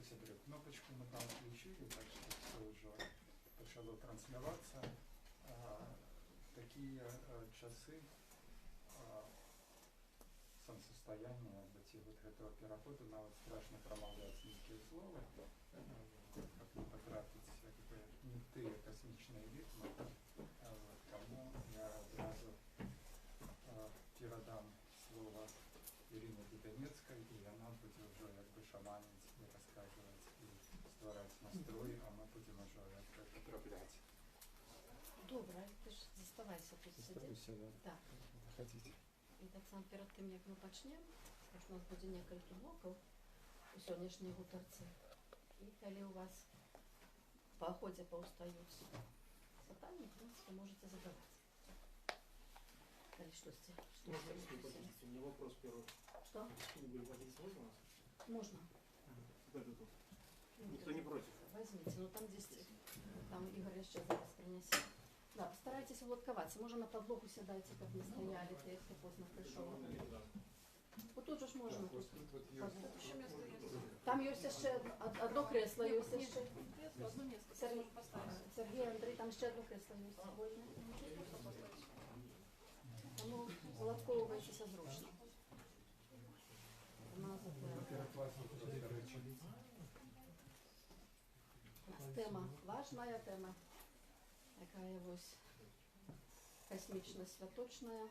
сябры, кнопочку мы там включили, так что все уже начало транслироваться. Такие часы солнцестояния, вот этого перехода, нават страшно промовлять некие слова, как не потратить не те космичные ритмы, кому я одразу передам слово Ирине Дубенецкой, и она будет уже шаманить и рассказывать, и створать настрой, а мы будем уже потраплять. Добре, ти ж заставайся тут сидіти. Так. Хотите. І так само перед тим, як ми почнемо, у нас буде некалькі блоків у сьогоднішній гутарці. І коли у вас по охоте поустают задания, в принципе, можете задавать. Или что здесь? У меня вопрос первый. Что? Что-нибудь водить можно у нас? Можно. Вот это тут. Никто не против. Возьмите, но там 10, там Игорь еще зараз принесет. Да, постарайтесь улотковаться. Можно на подлогу сядайте, как мы стояли, ты если поздно пришел. Вот тут же ж можно. Там есть еще одно кресло, есть еще. Сергей, Андрей, там еще одно кресло есть. Тому улотковывайтесь зручно. Тема, важная тема. Такая ось космічна, святочная.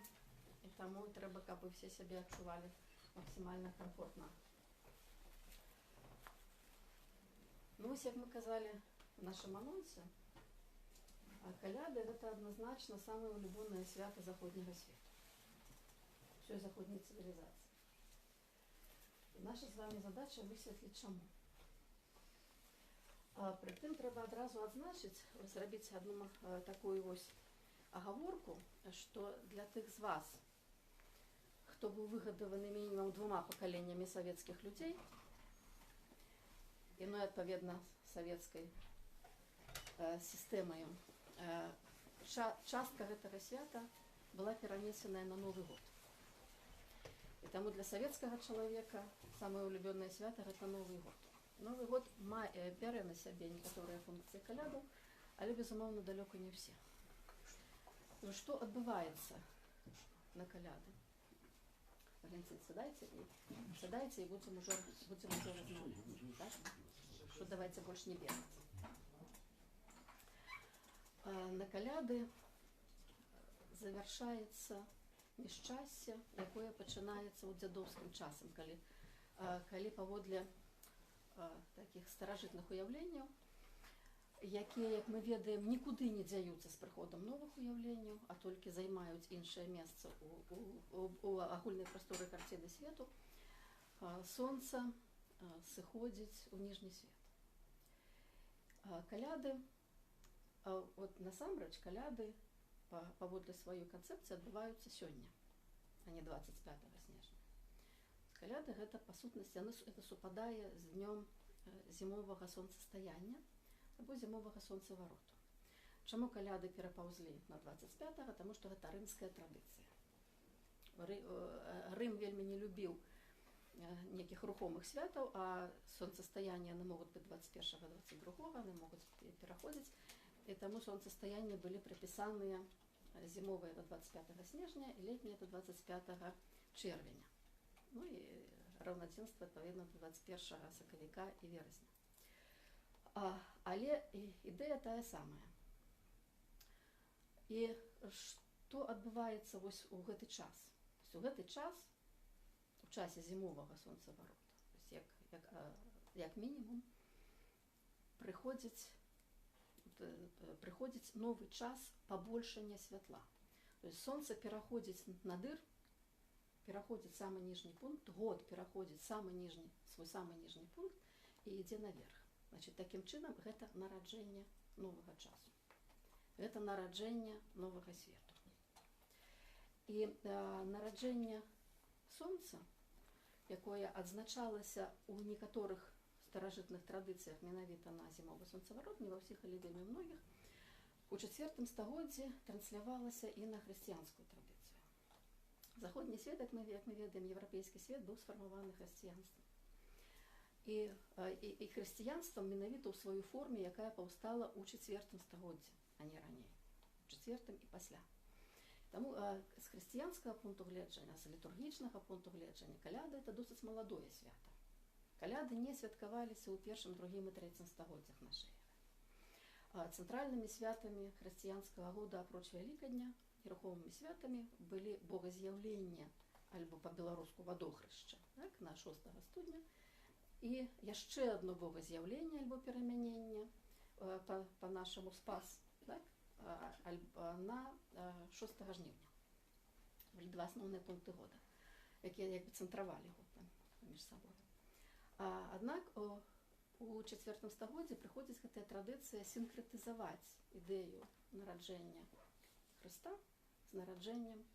І тому треба, аби всі себе відчували максимально комфортно. Ну, ось, як ми казали в нашому анонсі, коляди – це однозначно саме улюблене свято заходнього світу. Всієї заходньої цивілізації. І наша з вами задача висвітлити чому. При тим треба одразу відзначити, зробити одну таку ось оговорку, що для тих з вас, хто був вигодований мінімум 2 поколеннями совєтських людей, і, ну, відповідно, совєтською системою, частка цього свята була перенесена на Новий год. І тому для совєтського чоловіка саме улюблене свято – це Новий год. Новый год бере на себе некоторые функции коляду, але, безумовно, далеко не все. Что отбывается на коляды? Валентин, сідайте і будем уже розмовляти. Что давайте больше не бегать. На коляды завершается нещастя, якое починається дзядовським часом, коли паводле таких старожитних уявленняў, якія, як мы ведаем, нікуды не дзяюцца з прыходам новых уяўленняў, а толькі займаюць іншае месца у агульнай прасторы карціны свету, сонца сыходзіць у ніжні свет. Каляды, вот насамрэч каляды паводле сваёй канцэпцыі адбываюцца сёння, а не 25 снежня. Каляды – это, по сутнасці, это супадае з днём зімовага сонцастаяння або зімовага сонцавароту. Чаму каляды перапаўзлі на 25-го? Таму што гэта рымская традыцыя. Рым вельмі не любіў некіх рухомых святаў, а сонцастаяння яны могуць быць 21-го, 22-го, яны могуць пераходзіць, і таму сонцастаянні былі прыпісаныя зімовыя до 25 снежня і летнія до 25 чэрвеня. Ну і раўнадзенства, адпаведна, до 21 сакавіка і верасня. Але ідэя тая самая. І што адбываецца вось у гэты час? У гэты час, у часе зімовага сонцаварота, як мінімум, прыходзіць новы час пабольшання святла. То есть сонца пераходзіць на дыр, пераходзіць самы ніжні пункт, год пераходзіць свой самы ніжні пункт і ідзе наверх. Значит, такім чынам гэта нараджэнне новага часу. Гэта нараджэнне новага свету. І нараджэнне сонца, якое адзначалася ў некаторых старажытных традыцыях менавіта на зімовы сонцаварот, не ва ўсіх, але вельмі многіх, у 4 стагоддзі транслявалася і на хрысціянскую традыцыю. Заходні свет, як мы ведаем, еўрапейскі свет, быў сфармаваны хрысціянствам. і хрысціянствам менавіта ў сваёй форме, якая паўстала ў 4 стагоддзі, а не раней, у 4 і пасля. Таму з хрысціянскага пункту гледжання, з літургічнага пункту гледжання, каляда это досыць маладое свята. Каляды не святкаваліся ў 1, 2 і 3 стагоддзях нашай эры. Цэнтральнымі святамі хрысціянскага года, апроч Вялікадня, нерухомымі святамі былі богаз'яўленне, альбо па-беларуску вадохрышча, так, на 6 студня, і яшчэ адно богаз'яўленне, альбо перамяненне, па-нашаму спас, так, на 6 жніўня. Былі два асноўныя пункты года, якія як бы цэнтравалі год паміж сабой. Аднак у 4 стагоддзі прыходзіць гэтая традыцыя сінкрэтызаваць ідэю нараджэння Хрыста з нараджэннем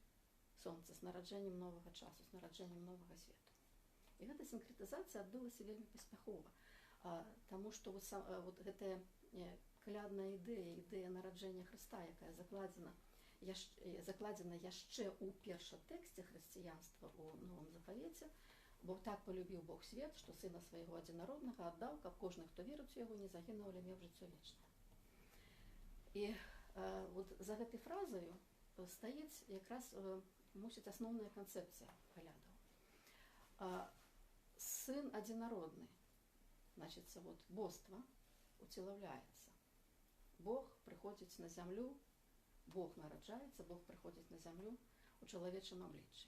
сонца, з нараджэннем новага часу, з нараджэннем новага свету. І гэта сінкрэтызацыя адбылася вельмі паспяхова, таму што вот гэтая калядная ідэя нараджэння Хрыста, якая закладзена яшчэ ў першатэксце хрысціянства ў Новым Запавеце, бо так полюбіў Бог свет, што сына свайго адзінароднага аддаў, каб кожны, хто верыць у яго, не загінуў, але меў жыццё вечнае. І вот за гэтай фразаю стаіць якраз, мусіць, асноўная канцэпцыя калядаў. Сын адзінародны, значыцца, вот боства уцелаўляецца. Бог прыходзіць на зямлю, Бог нараджаецца, Бог прыходзіць на зямлю у чалавечым абліччы.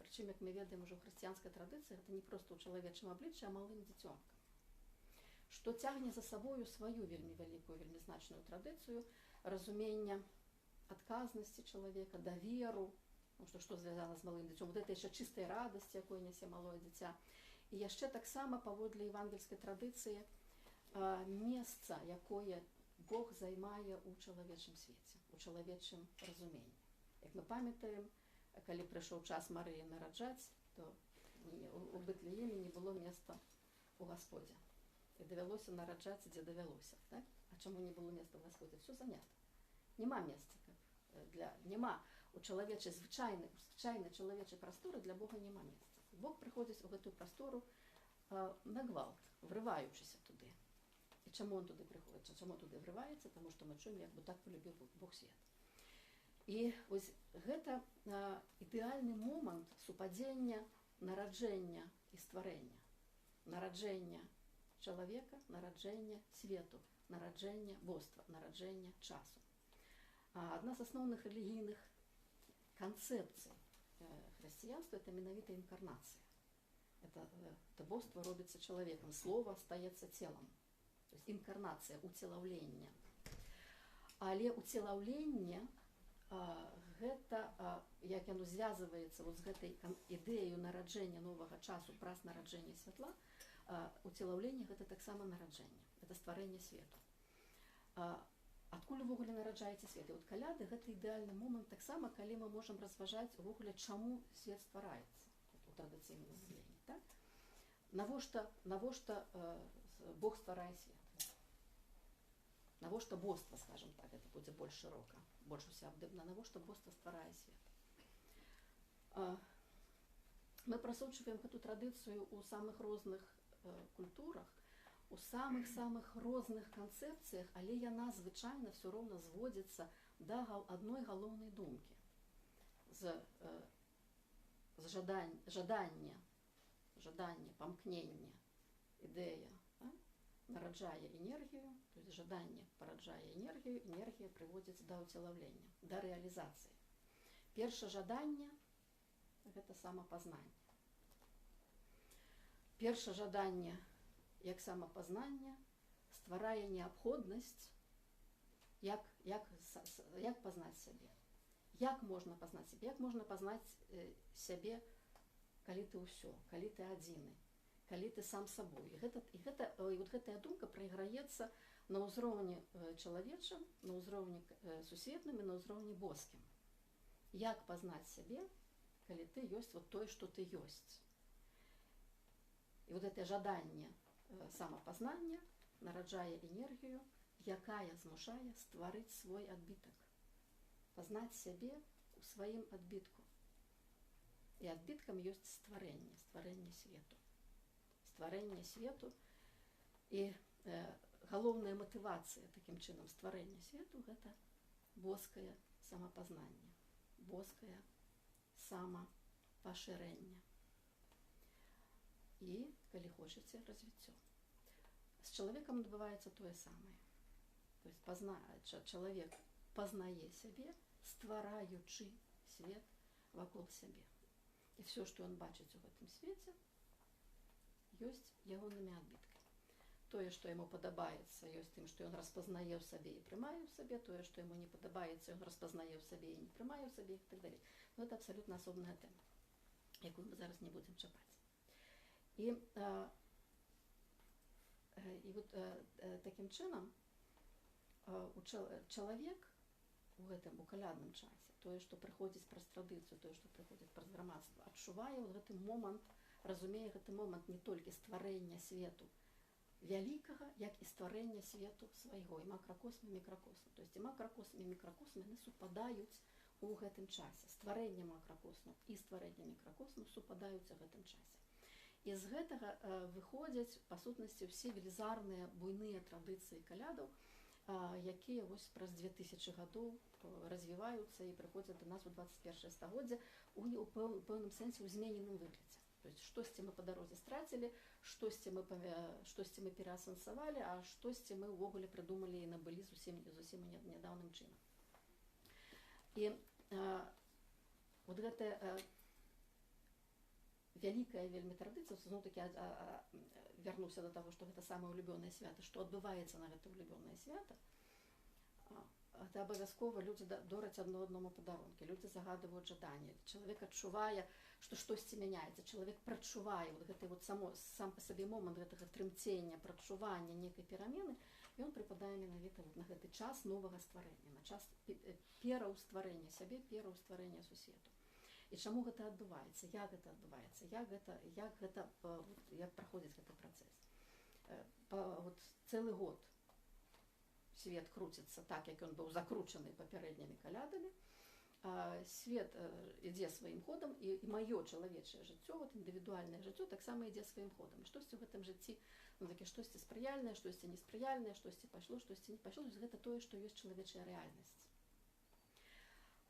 Прычым, як мы ведаем ужо ў хрысціянскай традыцыі, гэта не проста ў чалавечым абліччы, а малым дзіцёнкам. Што цягне за сабою сваю вельмі вялікую, вельмі значную традыцыю разумення адказнасці чалавека, даверу, што звязана з малым дзіцём, вот это яшчэ чыстай радасці, якой нясе малое дзіця. І яшчэ таксама паводле евангельскай традыцыі месца, якое Бог займае ў чалавечым свеце, у чалавечым разуменні. Як мы памятаем, калі прыйшоў час Марыі нараджаць, то у Бэтлееме не было места у Гасподзе. І давялося нараджаць, дзе давялося. Так? А чаму не было места ў Гасподзе? Все занята. Нема месца. Нема у чалавечай звычайнай чалавечай прасторы, для Бога няма месца. Бог прыходзіць у гэтую прастору на гвалт, врываючыся туды. І чаму он туды прыходзіць? Чаму туды врываецца? Таму што мы чуем, як бы так полюбіў Бог свет. І вось гэта ідэальны момант супадзення нараджэння і стварэння. Нараджэння чалавека, нараджэння свету, нараджэння боства, нараджэння часу. Адна з асноўных рэлігійных канцэпцый хрысціянства – это менавіта інкарнацыя. Это боства робіцца чалавекам, слова стаецца целам. То есть інкарнацыя, уцелаўленне. Але уцелаўленне гэта, як яно звязваецца з гэтай ідэяю нараджэння новага часу праз нараджэнне святла, уцелаўленне гэта таксама нараджэнне, гэта стварэнне свету. Адкуль увогуле нараджаецца свет? І от каляды гэта ідэальны момант таксама, калі мы можам разважаць увогуле, чаму свет ствараецца у традыцыйным мысленні. Так? Навошта Бог стварае свет? Навошта боства, скажем так, это будзе больш шырока, больш усеабдымна, навошта боства стварае свет? Мы прасочваем гэту традыцыю ў самых розных культурах, у самых-самых розных канцэпцыях, але яна звычайна все роўна зводзіцца да адной галоўнай думкі. З жадання, памкнення, ідэя нараджае энергію, то есть жаданне параджае энергію, энергія прыводзіць да ўцелаўлення, да рэалізацыі. Першае жаданне – гэта самапазнанне. Першае жаданне як самапазнанне стварае неабходнасць, як пазнаць сябе. Як можна пазнаць сябе? Як можна пазнаць сябе, калі ты ўсё, калі ты адзіны, калі ты сам сабой. І гэтая думка прайграецца на ўзроўні чалавечым, на ўзроўні сусветным і на ўзроўні боскім. Як пазнаць сябе, калі ты ёсць вот тое, што ты ёсць. І вот гэта жаданне самапазнання нараджае энергію, якая змушае стварыць свой адбітак. Пазнаць сябе ў сваім адбітку. І адбіткам ёсць стварэнне свету. Стварэнне свету І галоўная матывацыя такім чынам стварэння свету гэта боскае самапазнанне, боскае самапашырэнне. І, калі хочаце, развіццё. З чалавекам адбываецца тое самае. То есть чалавек пазнае сябе, ствараючы свет вакол сябе. І все, што ён бачыць у гэтым свеце, ёсць ягонымі адбіткамі. Тое, што яму падабаецца, ёсць тым, што ён распазнае ў сабе і прымае ў сабе, тое, што яму не падабаецца, ён распазнае ў сабе і не прымае ў сабе і так далей. Ну, гэта абсалютна асобная тэма, якую мы зараз не будзем чапаць. І вот такім чынам чалавек у гэтым у калядным часе, тое, што прыходзіць праз традыцыю, тое, што прыходзіць праз грамадства, адчувае ў гэты момант, разумее гэты момант не толькі стварэння свету вялікага, як і стварэння свету свайго, і макракосм, і мікракосм. То есть і макракосм, і мікракосм, яны супадаюць у гэтым часе. Стварэнне макракосму і стварэнне мікракосму супадаюць у гэтым часе. І з гэтага выходзяць, па сутнасці, ўсе велізарныя буйныя традыцыі калядаў, якія вось праз 2000 гадоў развіваюцца і прыходзяць да нас у 21 стагоддзе у пэўным сэнсе ў змененым выглядзе. То есть штосьці мы па дарозе страцілі, штосьці мы пераасэнсавалі, а штосьці мы ўвогуле прыдумалі і набылі зусім нядаўным чынам. І вот гэтая вялікая вельмі традыцыя, зноў-такі вярнуўся да таго, што гэта самае улюбёнае свята, што адбываецца на гэта улюбёнае свята, гэта абавязкова людзі дораць адно аднаму падарункі, людзі загадваюць жаданні, чалавек адчувае, што штосьці мяняецца, чалавек прачувае вот гэты вот сам па сабе момант гэтага трымцення, прачування нейкай перамены, і ён прыпадае менавіта на гэты час новага стварэння, на час пераўстварэння сябе, пераўстварэння сусвету. І чаму гэта адбываецца, як гэта адбываецца, як праходзіць гэты працэс. Вот цэлы год свет круціцца так, як ён быў закручаны папярэднімі калядамі, свет ідзе сваім ходам, і маё чалавечае жыццё, вот індывідуальнае жыццё таксама ідзе сваім ходам. Штосьці ў гэтым жыцці, штосьці спрыяльнае, штосьці неспрыяльнае, штосьці пайшло, штосьці не пайшло, гэта тое, што ёсць чалавечая рэальнасць.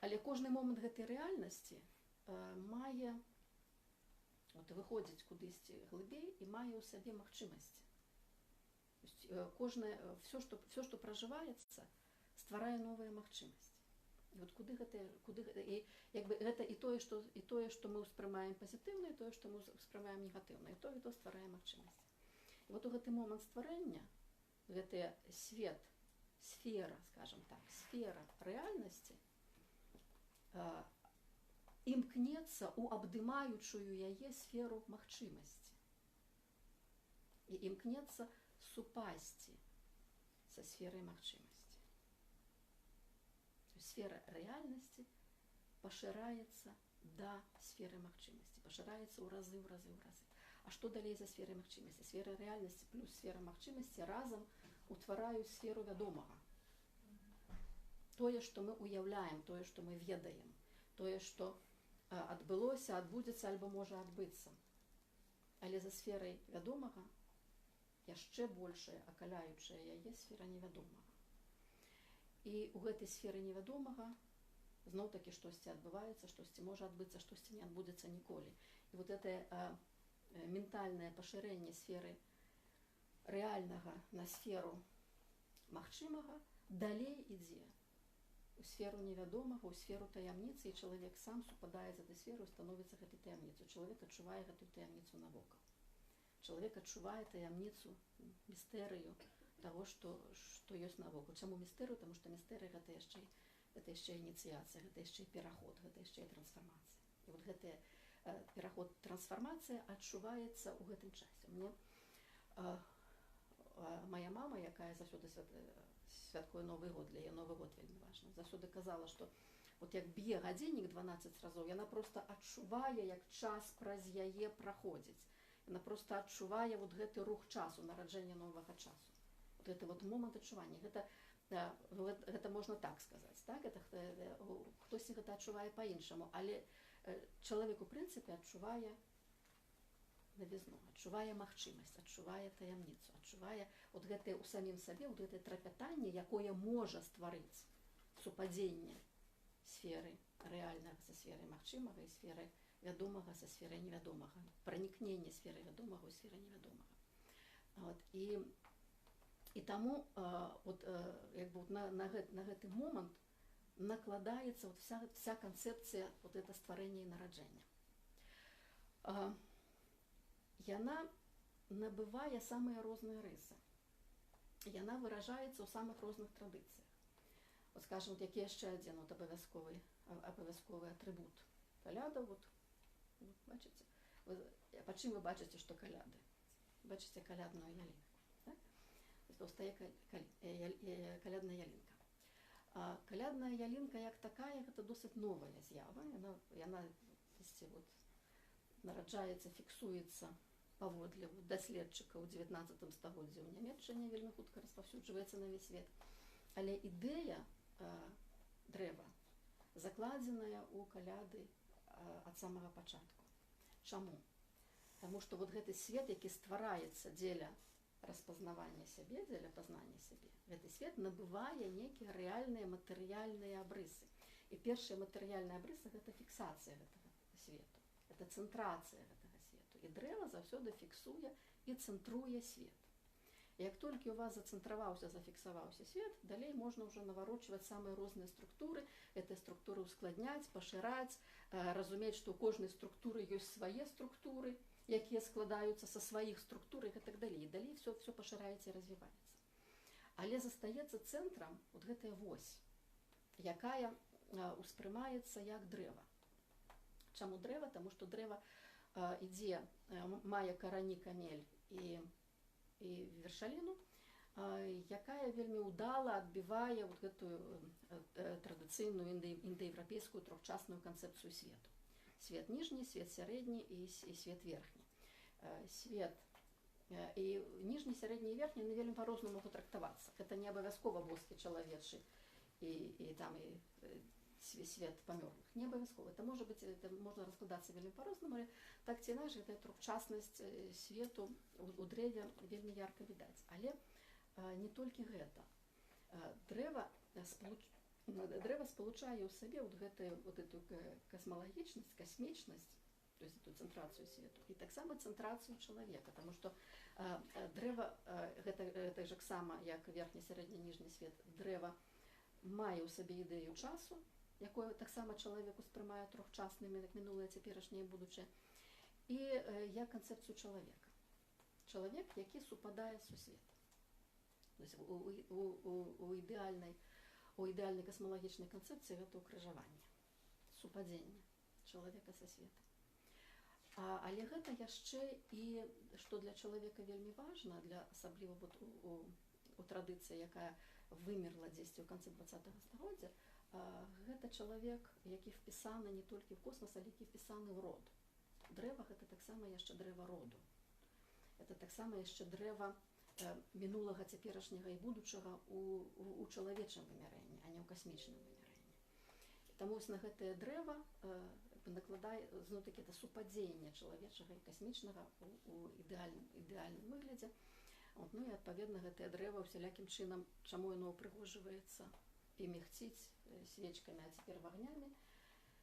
Але кожны момант гэтай рэальнасці мае, выходзіць кудысьці глыбей і мае ў сабе магчымасці. Все, што пражываецца, стварае новыя магчымасці. І вот гэта і тое, што мы ўспрымаем пазітыўна, і тое, што мы ўспрымаем негатыўна, і то стварае магчымасці. І вот у гэты момант стварэння, гэтая сфера, скажем так, сфера рэальнасці імкнецца ў абдымаючую яе сферу магчымасці. І імкнецца супасці са сферай магчымасці. Сфера рэальнасці пашыраецца да сферы магчымасці, пашыраецца ў разы. А што далей за сферай магчымасці? Сфера рэальнасці плюс сфера магчымасці разам утвараюць сферу вядомага. Тое, што мы уяўляем, тое, што мы ведаем, тое, што адбылося, адбудзецца альбо можа адбыцца. Але за сферай вядомага яшчэ большая, акаляючая яе сфера невядомага. І ў гэтай сферы невядомага зноў-такі штосьці адбываецца, штосьці можа адбыцца, штосьці не адбудзецца ніколі. І вот гэтае ментальнае пашырэнне сферы рэальнага на сферу магчымага далей ідзе у сферу невядомага, у сферу таямніцы, і чалавек сам супадае з гэтай сферы, становіцца гэтай таямніцай. Чалавек адчувае гэтую таямніцу навокал. Чалавек адчувае таямніцу, містэрыю таго, што ёсць навокал. Чаму містэрыю? Таму што містэрыя гэта яшчэ ініцыяцыя, гэта яшчэ пераход, гэта яшчэ трансфармацыя. І вот гэты пераход, трансфармацыя адчуваецца ў гэтым часе. Мне моя мама, якая заўсёды святкуе Новы год, для яе Новы год вельмі важны, заўсёды казала, што вот як б'е гадзіннік 12 разоў, яна проста адчувае, як час праз яе праходзіць. Яна проста адчувае вот гэты рух часу, нараджэння новага часу. Вот гэты вот момант адчування. Гэта можна так сказаць, так? Хтосьці гэта адчувае па-іншаму, але чалавек у прынцыпе адчувае навізну, адчувае магчымасць, адчувае таямніцу, адчувае вот гэтае ў самім сабе, вот гэтае трапятанне, якое можа стварыць супадзенне сферы рэальнага са сферай магчымага і сферы вядомага са сферай невядомага, пранікненне сферы вядомага ў сферы невядомага. Вот, і таму як бы на гэты момант накладаецца вот вся канцэпцыя вот это стварэння і нараджэння. Яна набывае самыя розныя рысы. Яна выражаецца ў самых розных традыцыях. Вот, скажем, які яшчэ адзін вот абавязковы атрыбут. Каляда, вот бачыце? Па чым вы бачыце, што каляды? Бачыце калядную ялінку. Так? Паўстае калядная ялінка. Калядная ялінка як такая, гэта досыць новая з'ява. Яна вот, нараджаецца, фіксуецца паводле даследчыкаў у 19 стагоддзі ў Нямецчыне, вельмі хутка распаўсюджваецца на ўвесь свет. Але ідэя дрэва закладзеная ў каляды ад самага пачатку. Чаму? Таму што вот гэты свет, які ствараецца дзеля распазнавання сябе, дзеля пазнання сябе, гэты свет набывае нейкія рэальныя матэрыяльныя абрысы. І першая матэрыяльная абрыса – гэта фіксацыя гэтага свету, гэта цэнтрацыя гэтага свету. І дрэва заўсёды фіксуе і цэнтруе свет. І як толькі у вас зацэнтраваўся, зафіксаваўся свет, далей можна ўжо наварочваць самыя розныя структуры, гэтыя структуры ускладняць, пашыраць, разумець, што ў кожнай структуры ёсць свае структуры, якія складаюцца са сваіх структур і так далей. І далей все пашыраецца і развіваецца. Але застаецца цэнтрам вот гэтая вось, якая успрымаецца як дрэва. Чаму дрэва? Таму што дрэва мае карані, камель і вершаліну, якая вельмі ўдала адбівае вот гэтую традыцыйную індаеўрапейскую трохчасную канцэпцыю свету. Свет ніжні, свет сярэдні і свет верхні. Свет і ніжні, сярэдні і верхні вельмі па-рознаму могуць трактавацца. Гэта не абавязкова боскі чалавечы і там свет памёрлых. Не абавязкова. Это можна раскладацца вельмі па-рознаму, але так ці інакш гэтая трохчаснасць свету у дрэве вельмі ярка відаць. Але не толькі гэта. Дрэва спалучае ў сабе вот эту касмалагічнасць, касмічнасць, то есть эту цэнтрацыю свету, і таксама цэнтрацыю чалавека, таму што дрэва, гэта ж таксама, як верхні, сярэдні, ніжні свет, дрэва мае ў сабе ідэю часу, якое таксама чалавек успрымае трохчаснымі, як мінулае, цяперашняе, будучае, і як канцэпцыю чалавека. Чалавек, які супадае з сусветам. То есть у ідэальнай касмалагічнай канцэпцыі гэта ўкрыжаванне, супадзенне чалавека са светам. Але гэта яшчэ і, што для чалавека вельмі важна, асабліва у традыцыі, якая вымерла дзесьці ў канцы 20-го стагоддзя, гэта чалавек, які впісаны не толькі ў космас, але які впісаны ў род. Дрэва – гэта таксама яшчэ дрэва роду. Гэта таксама яшчэ дрэва мінулага, цяперашняга і будучага у чалавечым вымярэнні, а не ў касмічным вымярэнні. Таму на гэтае дрэва накладае, зноў-такі, это супадзенне чалавечага і касмічнага у ідэальным выглядзе. Ну і, адпаведна, гэтае дрэва ўсялякім чынам, чаму яно ўпрыгожваецца і мігціць свечкамі, а цяпер вагнямі,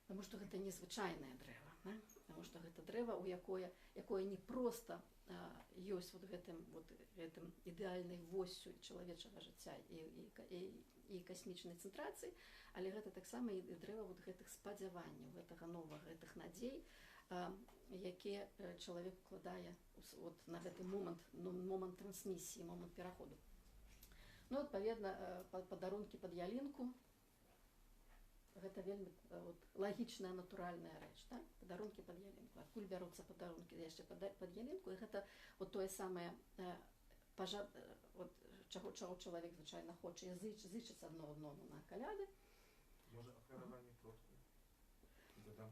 таму што гэта незвычайнае дрэва, таму што гэта дрэва, якое не проста ёсць гэтым ідэальнай восью чалавечага жыцця і касмічнай цэнтрацыі, але гэта таксама і дрэва гэтых спадзяванняў, гэтага новага, гэтых надзей, якія чалавек укладае на гэты момант трансмісіі, момант пераходу. Ну, адпаведна, падарункі пад ялінку – гэта вельмі лагічная, натуральная рэч, так? Падарункі пад ялінку. Адкуль бяруцца падарункі яшчэ пад ялінку? І гэта тое самае, чаго чалавек звычайна хоча, зычыць адно аднаму на каляды. Можа, ахвяраванне продкам? Дадам.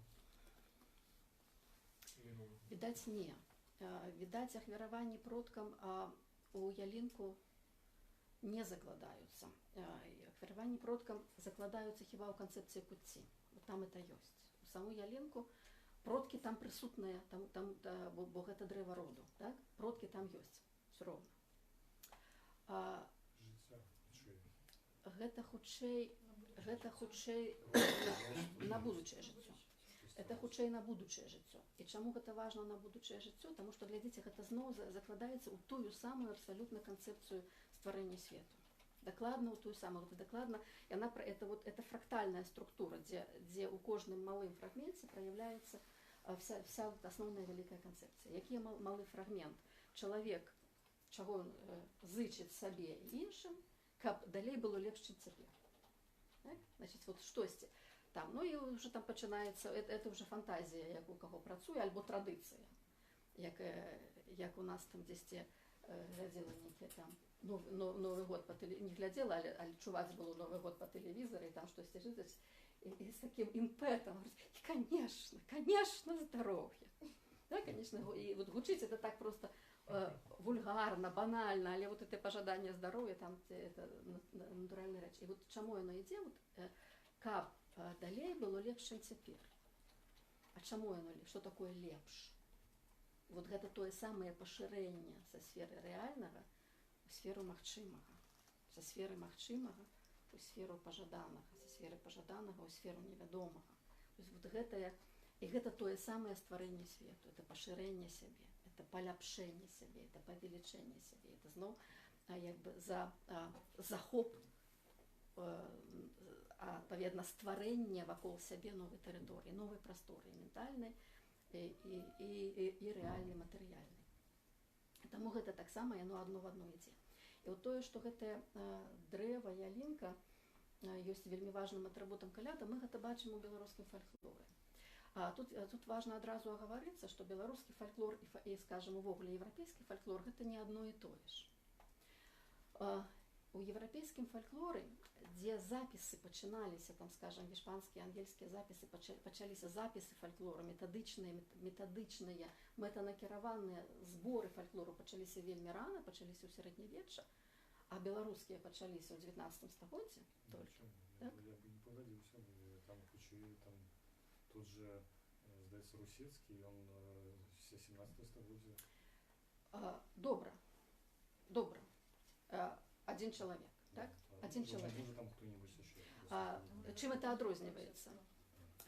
Відаць, не. Відаць, ахвяраванні продкам у ялінку не закладаюцца. Ахвяраванні продкам закладаюцца хіба ў канцэпцыі куцці. Там это ёсць. У саму ялінку продкі там прысутныя, бо гэта дрэва роду, так? Продкі там ёсць, все роўна. Жыцця Гэта хутчэй на будучае жыццё. Это хутчэй на будучае жыццё. І чаму гэта важна на будучае жыццё? Таму што, глядзіце, гэта зноў закладаецца ў тую самую абсалютна канцэпцыю стварэння свету. Дакладна ў тую самую, дакладна, это фрактальная структура, дзе ў кожным малым фрагменце праяўляецца вся асноўная вялікая канцэпцыя. Які малы фрагмент? Чалавек, чаго ён зычыць сабе і іншым, каб далей было лепш, чым цяпер. Так? Значыць, вот штосьці там, ну і уже там пачынаецца, это уже фантазія, як у каго працуе, альбо традыцыя, як у нас там дзесьці глядзела нейкі там Новы год па тэлевізоры, не глядзела, але чуваць было Новы год па тэлевізоры, і там штосьці жыць, і з такім імпэтам, і, конечно, здароўе. Да, конечно, і вот гучыць это так просто вульгарна, банальна, але вот это пажаданне здароўя, там это натуральная рэч. І вот чаму яно ідзе, каб далей было лепш, чым цяпер. А чаму яно лепш? Што такое лепш? Вот гэта тое самае пашырэнне са сферы рэальнага у сферу магчымага, са сферы магчымага у сферу пажаданага, са сферы пажаданага у сферу невядомага. То есть вот гэта тое самае стварэнне свету, это пашырэнне сябе, это паляпшэнне сябе, это павелічэнне сябе, это зноў як бы захоп, адпаведна стварэнне вакол сябе новай тэрыторыі, новай прасторы ментальнай і рэальнай, матэрыяльнай. Таму гэта таксама яно адно в адно ідзе. І от тое, што гэтае дрэва, ялінка ёсць вельмі важным атрыбутам каляда, мы гэта бачым у беларускім фальклоры. Тут важна адразу агаварыцца, што беларускі фальклор і, скажем, увогуле еўрапейскі фальклор гэта не адно і тое ж. У еўрапейскім фальклоры, дзе запісы пачыналіся, там, скажем, іспанскія, ангельскія запісы, пачаліся запісы фальклору, метадычныя, мэтанакіраваныя зборы фальклору пачаліся вельмі рана, пачаліся ў сярэднявечча, а беларускія пачаліся ў 19 стагоддзі толькі. Я бы не пагадзіўся, там хутчэй, там тут же, здаецца, Русецкі, ён з 17 стагоддзя. Добра. Один чалавек, так? Один чалавек. Чым это адрозніваецца?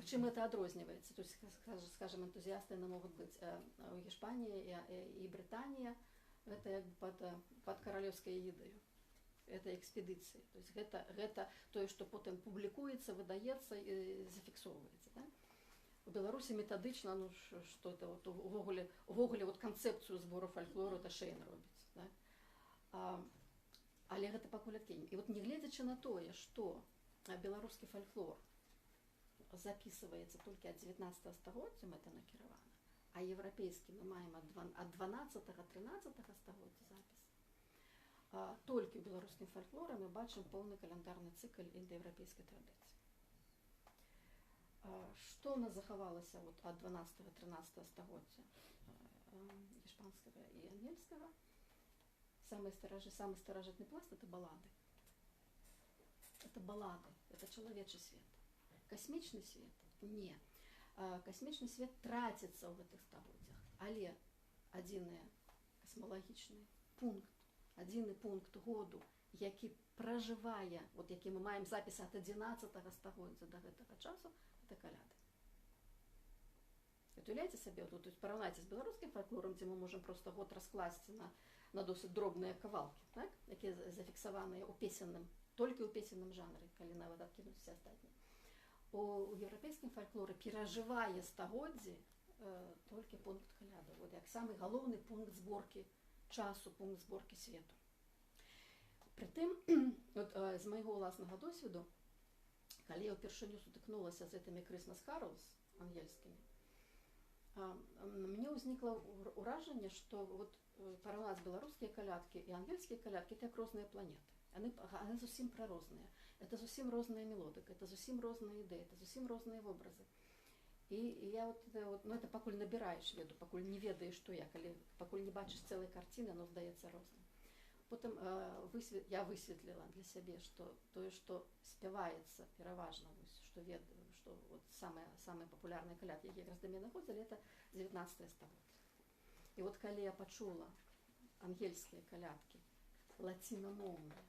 Чым это адрозніваецца? То есть, скажем, энтузіасты могуць быць у Іспаніі і Брытанія, гэта як пад каралеўскай егідаю. Это экспедыцыі. То есть гэта тое, што потым публікуецца, выдаецца і зафіксоўваецца. Так? У Беларусі метадычна, ну што это увогуле канцэпцыю збору фальклору это Шэйн робіць. Так? Але гэта пакуль адкінем. І вот не гледзячы на тое, што беларускі фальклор запісваецца толькі ад 19 стагоддзя, это накіравана, а еўрапейскі мы маем ад 12-13 стагоддзя запіс. Толькі ў беларускім фальклоры мы бачым поўны каляндарны цыкл індаеўрапейскай традыцыі. Што у нас захавалася ад 12-13 стагоддзя іспанскага і ангельскага? Самый старажытны пласт – это баллады. Это баллады, это чалавечы свет. Касмічны свет – не. Касмічны свет траціцца ў гэтых стагоддзях, але адзіны касмалагічны пункт, адзіны пункт году, які пражывае, які мы маем запіс ад 11 стагоддзя да гэтага часу, это каляды. Уяўляеце сабе, параўнайце з беларускім фальклорам, дзе мы можам проста год раскласці на досыць дробныя кавалкі, так? Якія зафіксаваныя толькі ў песенным жанры, калі нават адкінуць усе астатнія. У еўрапейскім фальклоры перажывае стагоддзі толькі пункт каляды, як самы галоўны пункт зборкі часу, пункт зборкі свету. Прытым, з майго ўласнага досведу, калі я ўпершыню сутыкнулася з гэтымі Christmas carols ангельскімі, мне ўзнікла ўражанне, што параўнаць беларускія калядкі і ангельскія калядкі это як розныя планеты. Яны зусім прарозныя. Это зусім розная мелодыка, это зусім розныя ідэі, это зусім розныя вобразы. І я это пакуль набіраеш веду, пакуль не ведаеш, што я, пакуль не бачыш цэлай карціны, оно здаецца розным. Потым я высветліла для сябе, што тое, што спяваецца пераважна, што что вот самые популярные калядки, які якраз до мяне находзілі, это 19 стагоддзе. І вот калі я пачула ангельскія калядкі лацінамоўныя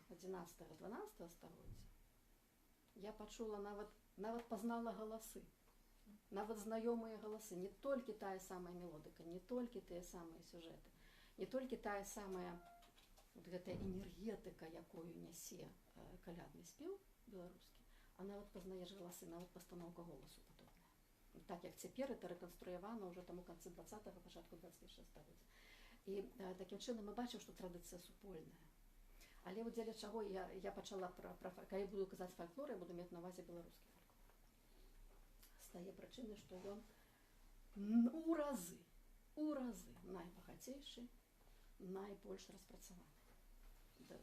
11-12 стагоддзя, я пачула нават пазнала галасы, нават знаёмыя галасы, не толькі тая самая мелодыка, не толькі тыя самыя сюжэты, не толькі тая самая вот гэтая энергетыка, якую нясе калядны спеў беларускі, а нават пазнаеш галасы, нават пастаноўка голасу падобная. Так як цяпер это рэканструявана ўжо там у канцы 20-го, пачатку 21-го стагоддзя. І такім чынам мы бачым, што традыцыя супольная. Але вот дзеля чаго я пачала, калі буду казаць фальклор, я буду мець на ўвазе беларускі фальклор. З тае прычыны, што ён у разы найбагацейшы, найбольш распрацаваны.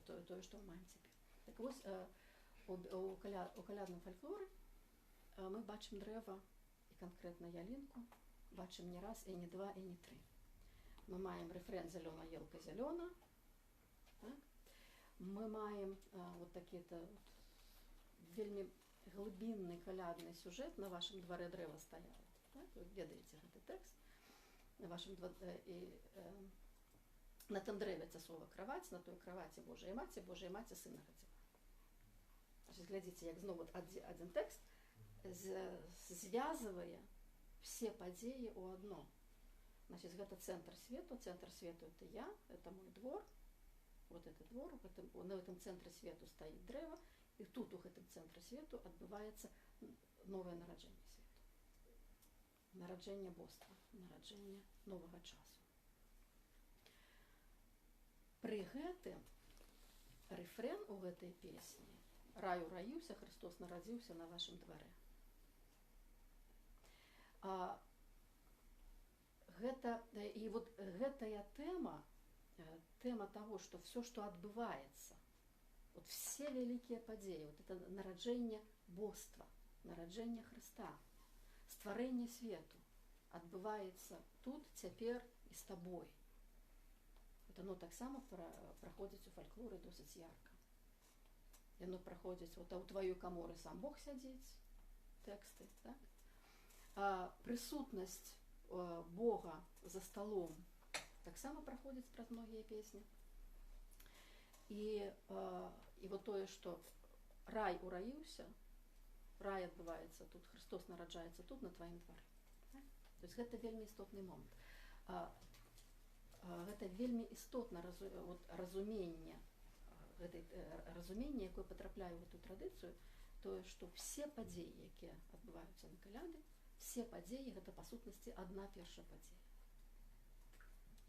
Тое, што мы маем цяпер. Так вось, у калядным фальклоры мы бачым дрэва, і канкрэтна ялінку, бачым не раз, і не два, і не тры. Мы маем рэфрэн «Зелёна елка зелёна», так? Мы маем вот такі-то вельмі глыбінны калядны сюжэт «На вашым дварэ дрэва стаяла». Так? Вы ведаеце гэты тэкст. На тым дрэве цясова краваць, на той краваці Божая маці сына гадзіла. Глядзіце, як зноў адзін тэкст звязвае все падзеі ў адно. Значит, гэта центр свету это я, это мой двор, вот этот двор, на этом центре свету стоит дрэва, и тут у гэтым центре свету адбываецца новае нараджэнне свету. Нараджэнне боства, нараджэнне новага часу. Пры гэтым рэфрэн у гэтай песні «Раю раіўся, Христос нарадзіўся на вашым дварэ». І вот гэтая тэма того, что все, что адбываецца, вот все вялікія падзеі, вот это нараджэнне боства, нараджэнне Христа, стварэнне свету адбываецца тут, цяпер і з табой. Яно таксама праходзіць у фальклоры досыць ярка. Яно праходзіць, вот, а ў тваёй каморы сам Бог сядзіць, тэксты, так? Прысутнасць Бога за столом таксама праходзіць праз многія песні. І вот тое, што рай ураіўся, рай адбываецца тут, Христос нараджаецца тут, на тваім двары. То есть гэта вельмі істотны момант. Гэта вельмі істотна разуменне, якое патрапляе ў гэту традыцыю, тое, што все падзеі, якія адбываюцца на каляды, все падзеі гэта па сутнасці адна першая падзея,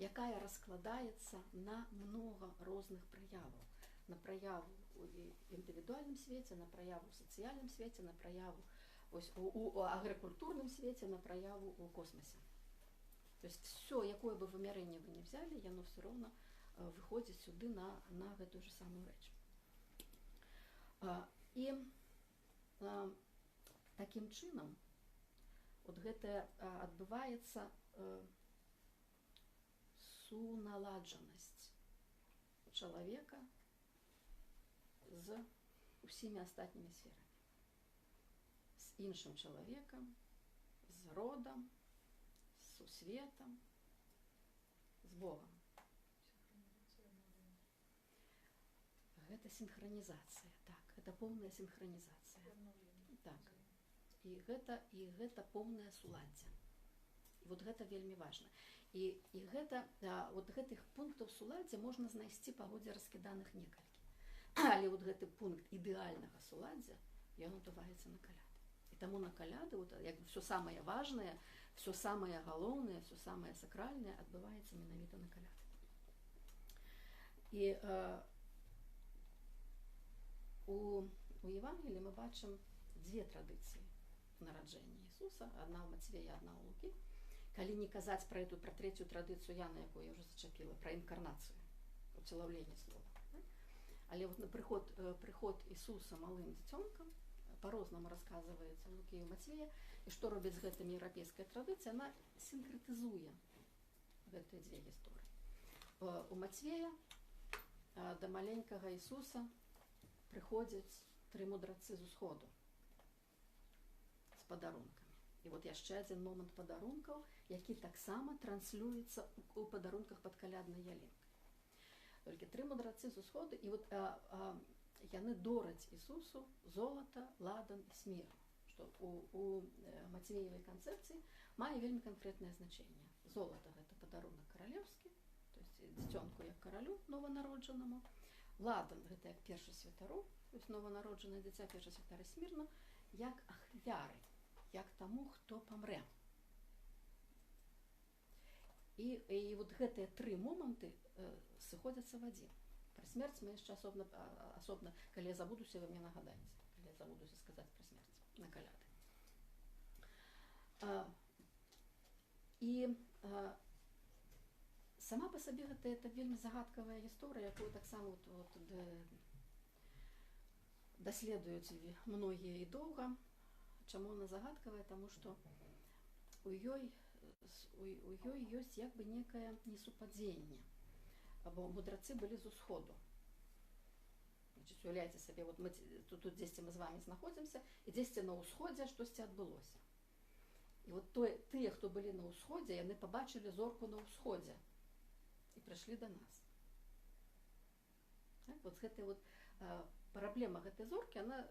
якая раскладаецца на многа розных праяваў. На праяву ў індывідуальным свеце, на праяву ў сацыяльным свеце, на праяву у агракультурным свеце, на праяву ў космосе. То есть все, якое бы вымярэнне вы не взяли, яно все роўна выходзіць сюды на гэтую же самую рэч. І такім чынам вот гэта адбываецца суналаджанасць чалавека з усімі астатнімі сферамі. З іншым чалавекам, з родам, з сусветам, з Богам. Гэта синхронізацыя, так, гэта поўная синхронізацыя. Так. І гэта поўнае суладдзе. І вот гэта вельмі важна. І гэта, вот гэтых пунктаў суладдзя можна знайсці па годзе раскіданых некалькі. Але вот гэты пункт ідэальнага суладдзя, ён адбываецца на каляды. І таму на каляды, вот, як бы все самае важнае, все самае галоўнае, все самае сакральнае адбываецца менавіта на каляды. І у Евангеліі мы бачым дзве традыцыі нараджэння Ісуса, адна ў Мацвея, адна ў Лукі. Калі не казаць пра трэцюю традыцыю Яна, якую я ўжо зачапіла, пра інкарнацыю, уцелаўленне слова. Але вот на прыход Ісуса малым дзіцёнкам по-рознаму расказваецца ў Лукі і ў Мацвея, і што робіць з гэтымі еўрапейская традыцыя, яна сінкрэтызуе гэтыя дзве гісторыі. У Мацвея да маленькага Ісуса прыходзяць тры мудрацы з усходу. падарункамі. І вот яшчэ адзін момант падарункаў, які таксама транслюецца у падарунках пад каляднай ялінкай. Толькі 3 мудрацы з усходу, і вот яны дораць Ісусу золата, ладан і смірну, што у Мацвеевай канцэпцыі мае вельмі канкрэтнае значэнне. Золата – гэта падарунак каралеўскі, то есть дзіцёнку як каралю нованароджанаму. Ладан – гэта як першасвятару, то есть нованароджанае дзіця першасвятары Смірну, як ахвяры, як таму, хто памрэ. І вот гэтыя 3 моманты сыходзяцца в адзін. Пра смерць мы яшчэ асобна, калі я забудуся, вы мне нагадаеце, калі я забудуся сказаць пра смерць на каляды. І сама па сабе гэта вельмі загадкавая гісторыя, якую таксама даследуюць многія і доўга. Чаму она загадкавая? Таму што у ёй ёсць як бы некае несупадзенне. Бо мудрацы былі з усходу. Значит, уяўляйце сабе, вот мы тут дзесьці мы з вами знаходзімся, і дзесьці на ўсходзе штосьці адбылося. І вот тыя, хто былі на ўсходзе, яны пабачылі зорку на ўсходзе і прыйшлі да нас. Так? Вот гэтая вот праблема гэтай зоркі, она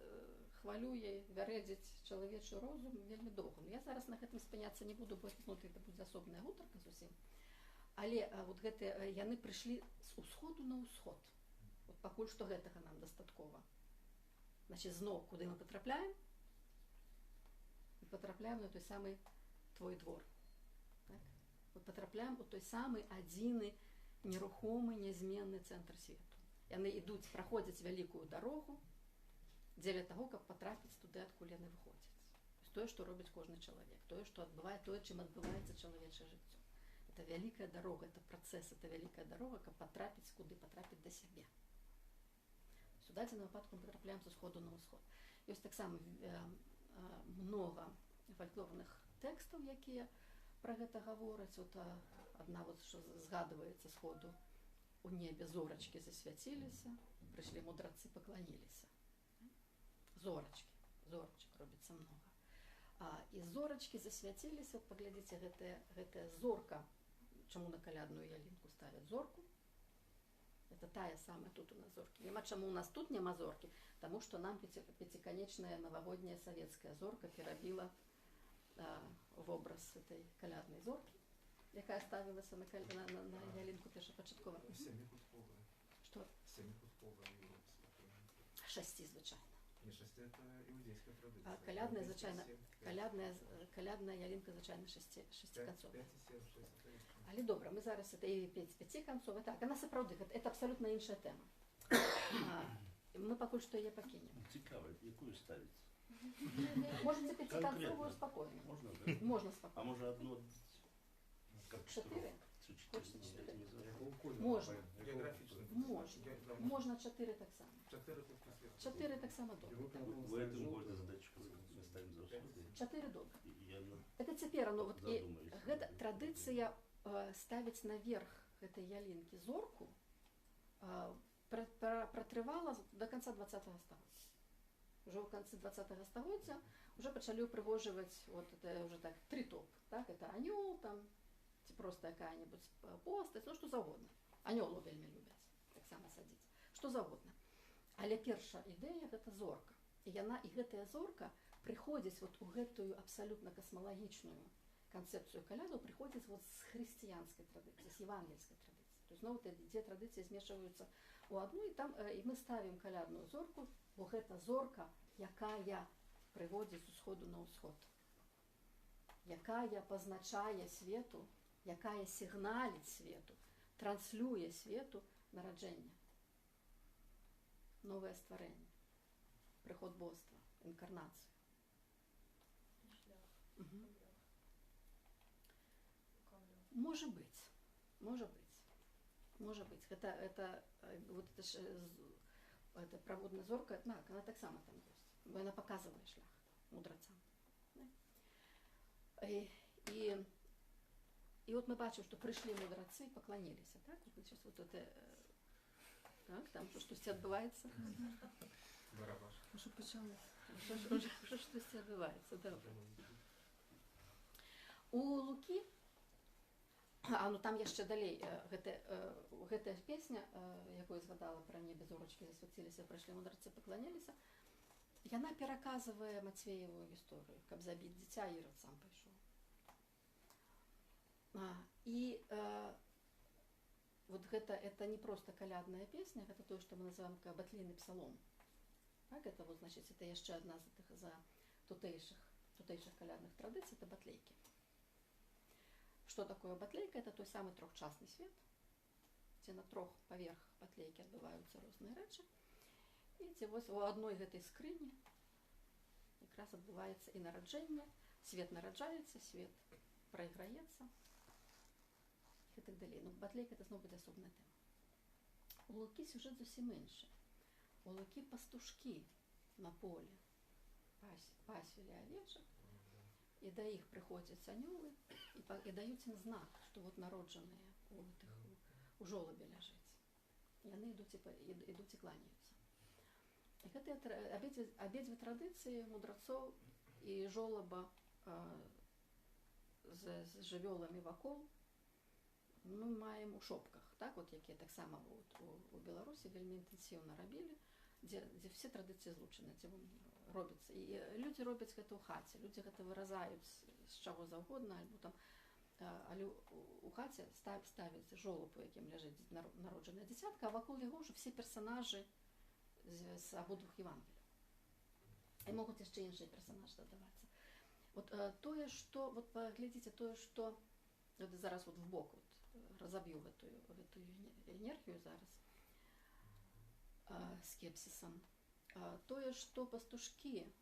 хвалюе, вярэдзіць чалавечы розум вельмі доўга. Я зараз на гэтым спыняцца не буду, бо гэта будзе асобная гутарка зусім. Але вот гэтыя яны прыйшлі з усходу на ўсход. Вот пакуль што гэтага нам дастаткова. Значит, зноў, куды мы патрапляем? Мы патрапляем на той самы твой двор. Так? Мы патрапляем у той самы адзіны нерухомы, нязменны цэнтр свету. Яны ідуць, праходзяць вялікую дарогу дзеля таго, каб патрапіць туды, адкуль яны выходзяць. Тое, што робіць кожны чалавек, тое, што адбывае, тое, чым адбываецца чалавечае жыццё. Это вялікая дарога, это працэс, это вялікая дарога, каб патрапіць куды, патрапіць да сябе. У дадзеным выпадку мы патрапляем з усходу на ўсход. Ёсць таксама многа фальклорных тэкстаў, якія пра гэта гавораць. Вот адна вот што згадваецца сходу: у небе зорачкі засвяціліся, прыйшлі мудрацы, пакланіліся. Зорачкі, зорачак робіцца многа. І зорачкі засвяціліся, паглядзіце, гэтая зорка, чаму на калядную ялінку ставяць зорку? Это тая самая тут у нас зоркі. Няма чаму у нас тут няма зоркі, таму што нам пяціканечная навагодняя савецкая зорка перабіла вобраз этой каляднай зоркі, якая ставілася на ялінку першапачаткова. Семикутковая. Што? Семикутковая. 6, звычайна. Не 6, это иудейская традиция. Калядная, звычайна, калядная ялінка, звычайна, 6-канцовая. 5 и 7, 6. Але добра, мы зараз это і 5-канцовая. Так, она сапраўды, это абсолютно іншая тэма. Мы пакуль што яе пакінем. Цікава, якую ставіць? Можете 5-канцовую спокойно. Можна, да? Можна спокойно. А може одну? 4? Хочете 4? Можно. Географично. Можна 4 так само. 4 тут после. 4 так само добре. В этом можна задачку ми ставимо за усходи. 4 добре. Я Это цяпер, ну вот і задумаюсь. гэта традыцыя ставіць наверх гэтай ялінкі зорку пратрывала до конца 20-го стагоддзя. Уже ў канцы 20-го стагоддзя уже пачалі ўпрыгожваць, вот это уже так, тритоп, так, это анёл там, ці просто якая-небудзь постаць, ну што заўгодна. Анёлу вельмі любяць, так само садзіць, што заўгодна. Але першая ідэя гэта зорка. І гэтая зорка прыходзіць вот у гэтую абсалютна касмалагічную канцэпцыю калядаў, прыходзіць вот з хрысціянскай традыцыі, з евангельскай традыцыі. То есть зноў дзе традыцыі змешваюцца у адну, і мы ставім калядную зорку, бо гэта зорка, якая прыводзіць з усходу на ўсход, якая пазначае свету, якая сігналіць свету, транслюе свету нараджэнне, новае стварэнне, прыход боства, інкарнацыю. Можа быць. Это праводная зорка, она так само там ёсць, бо яна паказвае шлях мудрацам. І от мы бачым, што прыйшлі мудрацы і пакланіліся, так? Вот это, так, там штосьці адбываецца. Барабаш. Уже почалось. Уже щось відбувається. Добре. У Лукі, ну там є ще далей, гэта песня, якую згадала пра небе зорачкі засвяціліся, прыйшлі мудрацы, пакланяліся, яна пераказвае Мацвееву гісторыю, каб забіць дзіця, Ірод сам пайшоў. І вот это не просто калядная песня, гэта тое, што мы называем батлійны псалом. Так, это вот, значит, это яшчэ адна з тутэйшых калядных традыцый, это батлейкі. Что такое батлейка? Это той самый трохчасны свет, дзе на трох паверхах батлейкі адбываюцца розныя рэчы. І дзе вось у адной гэтай скрыні якраз адбываецца і нараджэнне, свет нараджаецца, свет прайграецца і так далей. Ну, батлейка это зноў будзе асобная тэма. У Лукі сюжэт зусім іншы. У Лукі пастушкі на полі пасвілі авечак, і да іх прыходзяць анёлы і даюць ім знак, што вот народжаныя у жолабе ляжыць. Яны ідуць і кланяюцца. І гэтыя абедзве традыцыі мудрацоў і жолаба з жывёламі вакол мы маем у шопках, так, вот, якія таксама у Беларусі вельмі інтэнсіўна рабілі, дзе все традыцыі злучаны, дзе робіцца. І людзі робяць гэта ў хаце, людзі гэта выразаюць з чаго заўгодна, альбо там, але у хаце ставяць жолаб, у якім ляжыць народжанае дзіцятка, а вакол яго ўжо все персанажы з абодвух Евангеліяў. І могуць яшчэ іншыя персанажы дадавацца. Вот тое, што, вот паглядзіце тое, што зараз вот вбок вот разаб'ю гэтую энергію зараз скепсісам. Тое, што пастушкі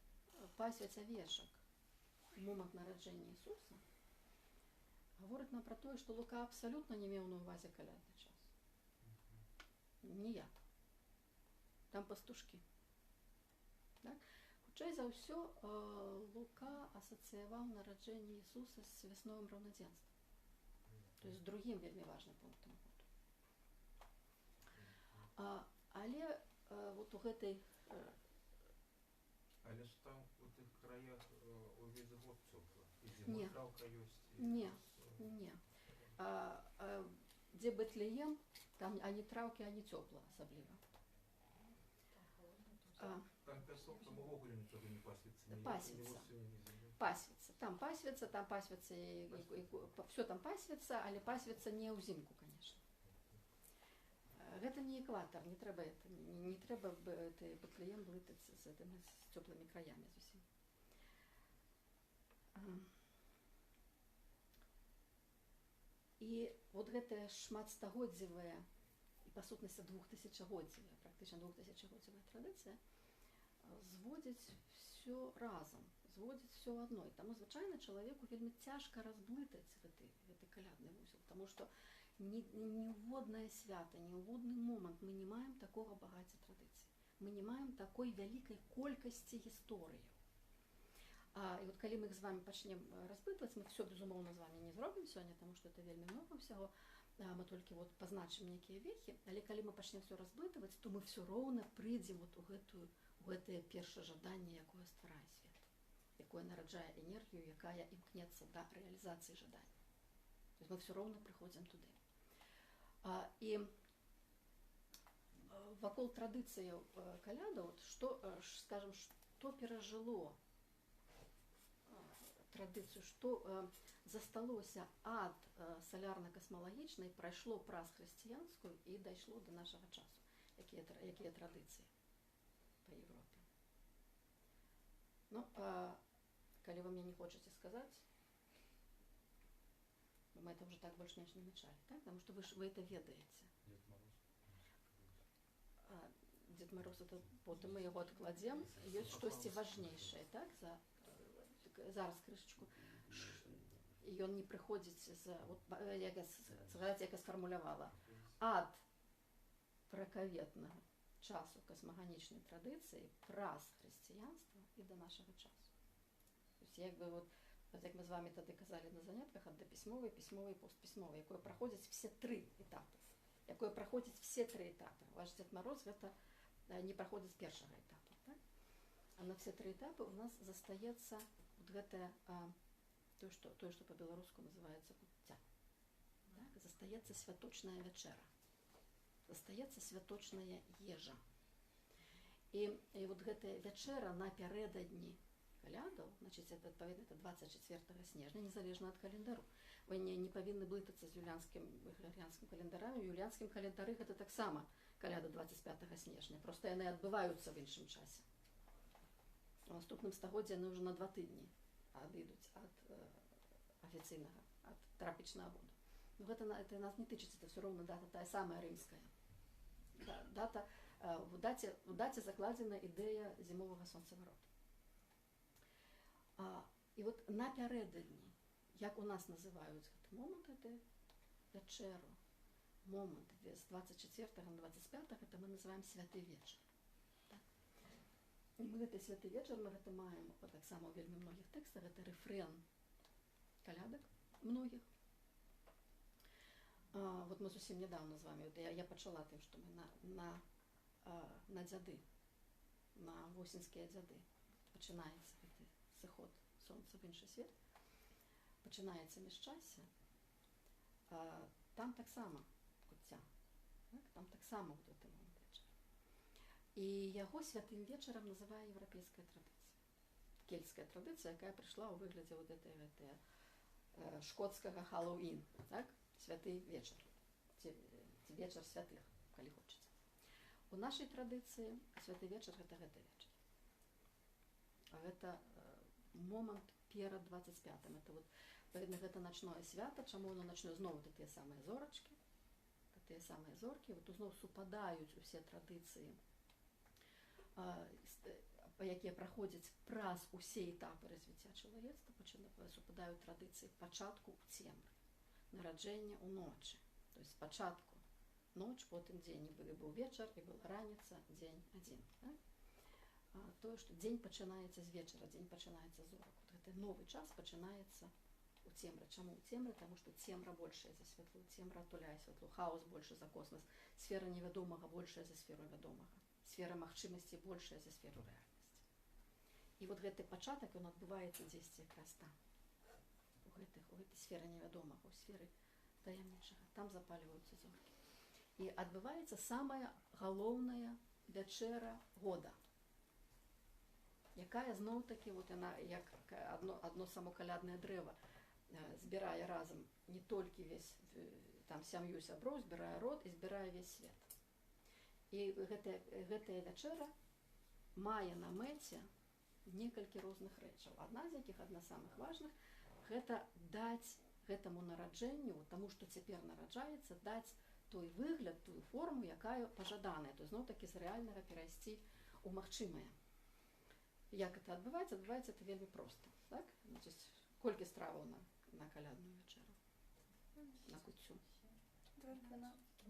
пасвяць авечак у момант нараджэння Ісуса, гаворыць нам пра тое, што Лука абсалютна не меў на ўвазе калядны час. Ніяк. Там пастушкі. Так? Хутчэй за ўсё, Лука асацыяваў нараджэнне Ісуса з вясновым раўнадзенствам. То есть з другім вельмі важным пунктам году. Але вот у гэтай... Але ж там у тых краях увесь год цёпла. І Не. зімой траўка ёсць. Не. Дзе Бэтлеем, там ані траўкі, ані цёпла асабліва. Там пясок, там увогуле нічога не пасвіцца. Пасвіцца. Там пасвіцца, все там пасвіцца, але пасвіцца не ўзімку, конечно. Гэта не экватар, не трэба Бэтлеем блытаць з цёплымі краямі зусім. І вот гэтая шматстагоддзевая і па сутнасці 2000-годдзевая, практычна 2000-годдзевая традыцыя зводзіць все разам, зводзіць все ў адно. І таму звычайна чалавеку вельмі цяжка разблытаць гэты калядны вузел, таму што ніводнае свята, ніводны момант мы не маем такога багацця традыцый. Мы не маем такой вялікай колькасці гісторыяў. І вот калі мы іх з вами пачнем разблытваць, мы все, безумоўна, з вами не зробім сёння, таму што это вельмі много ўсяго, мы толькі вот пазначым нейкія вехі, але калі мы пачнем все разблытваць, то мы все роўна прыйдзем вот у гэтае першае жаданне, якое стварае свет, якое нараджае энергію, якая імкнецца да рэалізацыі жадання. То есть мы все роўна прыходзім туды. І вакол традыцыяў калядаў, скажем, што перажыло традыцыю, што засталося ад салярна-касмалагічнай, прайшло праз хрысціянскую і дайшло да нашага часу. Якія традыцыі па Европе. Ну, калі вы мне не хочаце сказаць, мы это уже так больш-менш не мачалі, так? Потому что вы это ведаеце. Дед Мороз, это потым мы яго адкладзем, ёсць штосьці важнейшае, так? Зараз крышачку. І ён не прыходзіць як я сфармулявала, ад праковетнага часу касмаганічнай традыцыі праз хрысціянства і да нашага часу. То есть як бы вот як мы з вами тады казалі на занятках, ад дапісьмовай, пісьмовай, постпісьмовай, якое праходзіць все тры этапы. Ваш Дед Мороз гэта не праходзяць з першага этапу. Так? А на все 3 этапы у нас застаецца вот гэтае тое, што па-беларуску называецца куцця. Так? Застаецца святочная вячэра. Застаецца святочная ежа. І вот гэтая вячэра напярэдадні калядаў, значыць, это, адпаведна, это 24 снежня, незалежна ад календару. Вы не павінны блытацца з юліанскім календарамі. У юліанскім календары гэта таксама каляда 25 снежня. Проста яны адбываюцца в іншым часе. У наступным стагоддзі яны ўжо на 2 тыдні адыдуць ад афіцыйнага, ад трапічнага году. Но гэта нас не тычыцца, это все роўна дата тая самая рымская. Дата, у даце закладзена ідэя зімовага сонцавароту. І вот напярэдадні, як у нас называюць гэты момант, это вячэру, момант з 24 на 25, это мы называем святы вечар. Так? І мы гэты святы вечар, мы гэта маем таксама ў вельмі многіх тэкстах, гэта рэфрэн калядак многіх. Вот мы зусім нядаўна з вами, я пачала тым, што мы на дзяды, на восеньскія дзяды пачынаецца гэты сыход сонца в іншы свет, пачынаецца міжчассе, там таксама куцця, так? Там таксама вот гэты момант вечара. І яго святым вечарам называе еўрапейская традыцыя. Кельцкая традыцыя, якая прыйшла ў выглядзе вот гэтае шкоцкага Хэллоуін, так? Святы вечар, ці вечар святых, калі хочаце. У нашай традыцыі святы вечар гэта гэты вечар. Гэта момант перад 25-м. Это вот, паведна, гэта начное свята. Чаму оно начное? Зноў это тыя самыя зорачкі, тыя самыя зоркі, вот зноў супадаюць усе традыцыі, якія праходзяць праз усе этапы развіцця чалавецтва, супадаюць традыцыі пачатку ў цемры, нараджэння ў ночы. То есть спачатку ноч, потым дзень, і быў вечар, і была раніца, дзень адзін. Так? Тое, што дзень пачынаецца з вечара, дзень пачынаецца з зорак. Вот гэты новы час пачынаецца у цемры. Чаму ў цемры? Таму што цемра большая за святло, цемра атуляе святло, хаос большы за космас, сфера невядомага большая за сферу вядомага, сфера магчымасцей большая за сферу рэальнасці. І вот гэты пачатак, ён адбываецца дзесьці якраз там, у гэтай сферы невядомага, у сферы таямнічага. Там запальваюцца зоркі. І адбываецца самая галоўная вячэра года, якая зноў-такі, вот яна, як адно само каляднае дрэва, збірае разам не толькі весь там сям'ю сяброў, збірае род і збірае весь свет. І гэтая вячэра мае на мэце некалькі розных рэчаў. Адна з якіх, адна з самых важных, гэта даць гэтаму нараджэнню, таму, што цяпер нараджаецца, даць той выгляд, тую форму, якая пажаданая. То зноў-такі з рэальнага перайсці ў магчымае. Як это адбываецца? Адбываецца это вельмі проста. Так? Значыць, колькі страваў на калядную вячэру? На куццю? 12.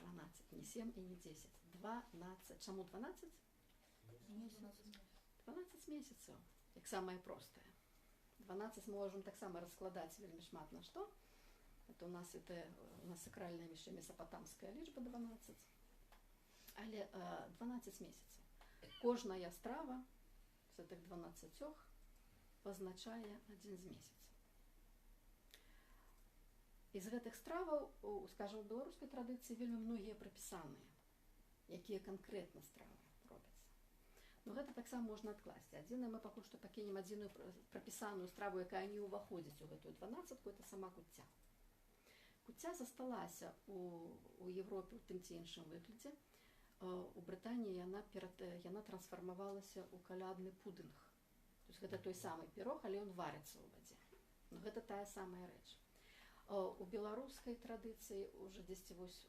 12. Не 7 і не 10. 12. Чаму 12? 12 месяцаў. Як самае простае. 12 мы можам таксама раскладаць вельмі шмат на што. Это у нас сакральная месапатамская лічба 12. Але 12 месяцаў. Кожная страва з гэтых 12 пазначае адзін з месяцаў. І з гэтых страваў, скажам, у беларускай традыцыі вельмі многія прапісаныя, якія канкрэтна стравы робяцца. Но гэта таксама можна адкласці. Адзінае, мы пакуль што пакінем адзіную прапісаную страву, якая не ўваходзіць у гэтую 12-ку, это сама куцця. Куцця засталася у Европе ў тым ці іншым выглядзе. У Брытаніі яна трансфармавалася ў калядны пудынг. То есть гэта той самы пірог, але ён варыцца ў вадзе. Но гэта тая самая рэч. У беларускай традыцыі уже дзесьці вось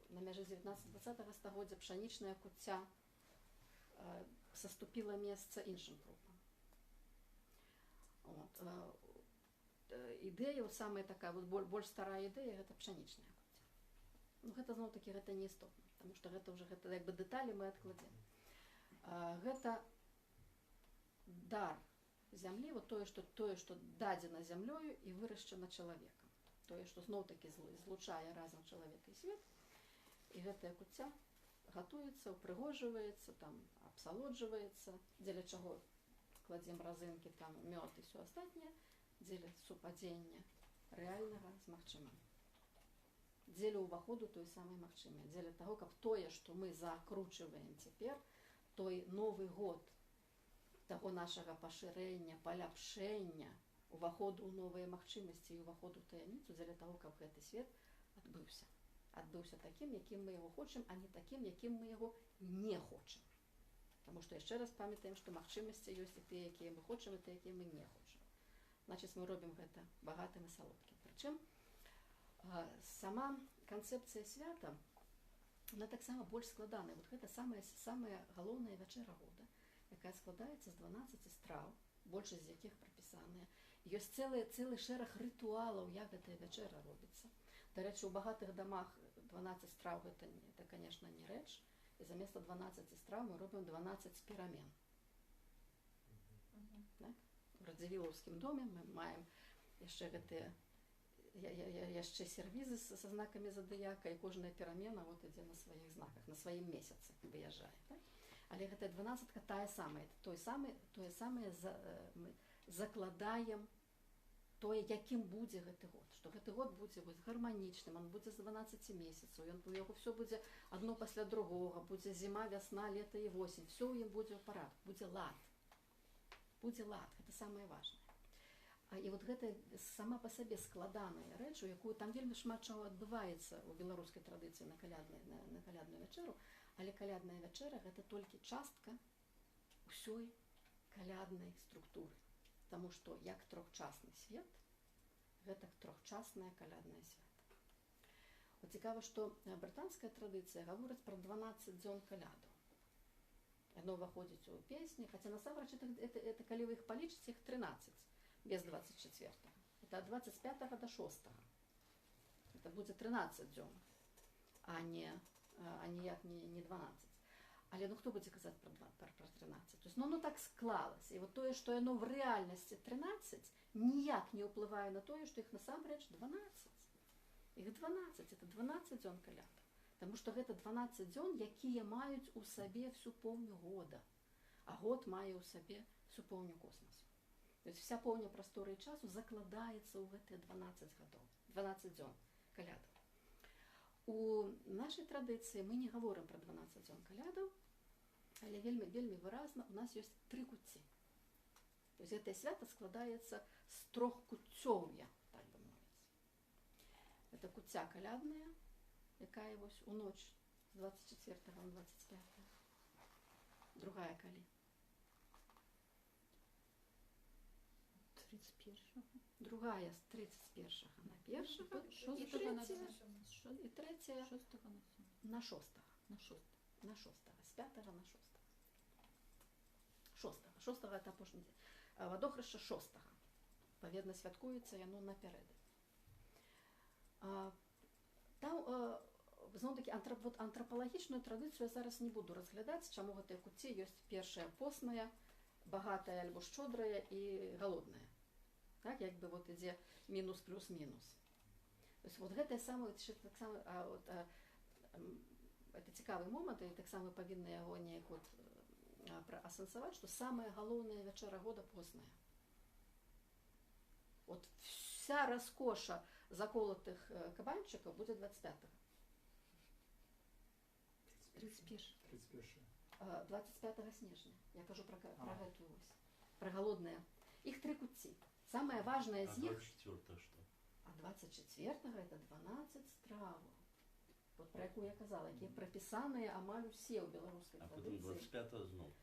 на мяжы 19-20 стагоддзя пшанічная куцця саступіла месца іншым крупам. Ідэя самая такая, больш старая ідэя, гэта пшанічная куцця. Ну гэта зноў-такі гэта не істотна, таму што гэта ўжо гэта як бы дэталі мы адкладзем. Гэта дар зямлі, вот тое, што дадзена зямлёю і вырашчана чалавекам. Тое, што зноў-такі злучае разам чалавека і свет. І гэтая куцця гатуецца, упрыгожваецца, там абсалоджваецца, дзеля чаго кладзем разынкі, там мёд і ўсё астатняе, дзеля супадзення рэальнага з магчымым. Дзеля ўваходу той самай магчымай, дзеля таго, каб тое, што мы закручваем цяпер, той новы год таго нашага пашырэння, паляпшэння, уваходу ў новыя магчымасці і уваходу ў таямніцу, дзеля таго, каб гэты свет адбыўся. Адбыўся такім, якім мы яго хочам, а не такім, якім мы яго не хочам. Таму што яшчэ раз памятаем, што магчымасці ёсць і тыя, якія мы хочам, і тыя, якія мы не хочам. Значыць, мы робім гэта багатым і салодкім. Прычым, сама канцэпцыя свята, она таксама больш складаная. Вот гэта самая галоўная вячэра года, якая складаецца з 12 страў, большасць з якіх прапісаныя. Ёсць цэлы шэраг рытуалаў, як гэтая вячэра робіцца. Дарэчы, у багатых дамах 12 страў гэта, конечно, не рэч. І заместа 12 страў мы робім 12 перамен. Так? У Радзівілаўскім доме мы маем яшчэ гэтыя яшчэ сервізы са знакамі задыяка, і кожная перамена вот ідзе на сваіх знаках, на сваім месяцы выязджае. Так? Але гэтая 12-ка тое самае, мы закладаем тое, якім будзе гэты год, што гэты год будзе гарманічным, он будзе з 12 месяцаў, у яго все будзе адно пасля другога, будзе зіма, вясна, лета і восень, все ў ім будзе ў парадку, будзе лад. Будзе лад, гэта самае важнае. І вот гэта сама па сабе складаная рэч, у якую там вельмі шмат чаго адбываецца ў беларускай традыцыі на калядную вячэру, але калядная вячэра гэта толькі частка ўсёй каляднай структуры. Таму што як трохчасны свет, гэта трохчасная калядная свята. Вот цікава, што брытанская традыцыя гаворыць пра 12 дзён калядаў. Яно ўваходзіць у песні, хаця насамрэч это калі вы іх палічыце, іх 13, без 24-го. Это ад 25 до 6. Это будзе 13 дзён, а ніяк не 12. Але хто будзе казаць пра 13? То есть, ну так склалася. І вот тое, што яно в рэальнасці 13, ніяк не ўплывае на тое, што іх насамрэч 12. Іх 12, это 12 дзён калядаў. Таму што гэта 12 дзён, якія маюць у сабе всю поўню года. А год мае ў сабе всю поўню космасу. То есть вся поўня прасторы і часу закладаецца ў гэтыя 12 дзён калядаў. У нашай традыцыі мы не гаворым пра 12 дзён калядаў, але вельмі выразна у нас ёсць 3 куцці. То есть гэтае свята складаецца з 3 куццёўя, так бы мовіць. Гэта куцця калядная, якая вось у ноч з 24 на 25. Другая калі? 31. Другая з 31 на 1, і третя на 6. На 6. З 5 на 6. 6 это апошні дзень. Вадохрышча 6. Паведна святкуецца яно напярэдадні. Там, зноў-такі, антрапалагічную традыцыю я зараз не буду разглядаць, чаму гэтыя куцці ёсць першая постная, багатая альбо шчодрая і галодная. Так, як бы вот ідзе мінус плюс мінус. То есть вот гэтае самае, это цікавы момант, і таксама павінны яго неяк вот асэнсаваць, што самая галоўная вячэра года постная. Вот вся раскоша заколотых кабанчыкаў будзе 25-го. 25 снежня. Я кажу пра гэтую ось. Пра галодныя. Іх 3 куцці. Самае важнае з іх... А 24-го што? А 24-го это 12 страваў. Вот про якую я казала, якія прапісаныя амаль усе ў беларускай традыцыі. А потым 25-го зноў.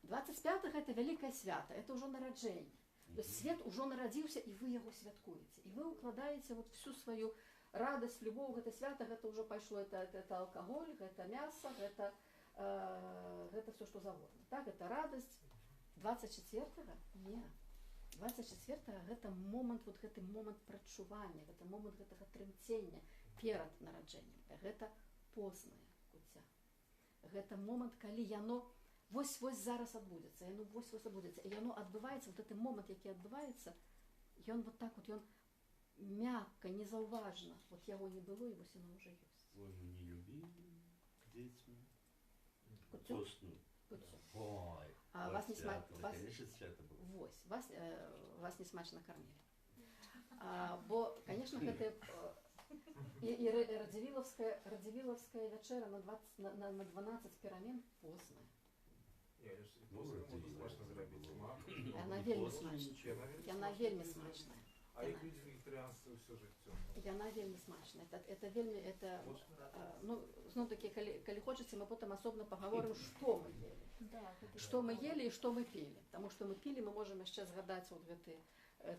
25-го это вялікае свята, это ўжо нараджэнне. То есть свет ужо нарадзіўся, і вы яго святкуеце. І вы ўкладаеце вот всю сваю радасць, любоў, гэта свята, гэта ўжо пайшло, это алкаголь, гэта мяса, гэта все, што завгодна. Так, это радасць. 24-го? Не. 24-го гэта момант, вот гэты момант прачування, гэта момант гэтага трымцення перад нараджэннем. Гэта постная куцця. Гэта момант, калі яно вось-вось зараз адбудзецца, яно вось-вось адбудзецца. І яно адбываецца, вот гэты момант, які адбываецца, ён вот так вот, ён мякка, незаўважна, вот яго не было, і вось яно ўжо ёсць. Ой, мы не любілі дзецьмі. Куцю? Постну. Куцю. Ой, А вас не свято, смачно, вас, конечно, свято було. вось, вас не смачно кормили. Бо, конечно, гэта і Радзівілаўская вячэра на 12 перамен постная. Я ж і Ну, просто не можу Радзівіла смачно це зробити. було. Маку. Яна І вельмі постну, смачна. нічого. Яна вельмі смачная. А як люди вегетаріанство все життя? Яна вельмі смачная. Это вельмі, это, Можна? ну, зноў такі, калі хочаце, мы потым асобна паговорым, што мы ели. Што мы ели і што мы пілі. Таму што мы пілі, мы можам яшчэ згадаць вот гэты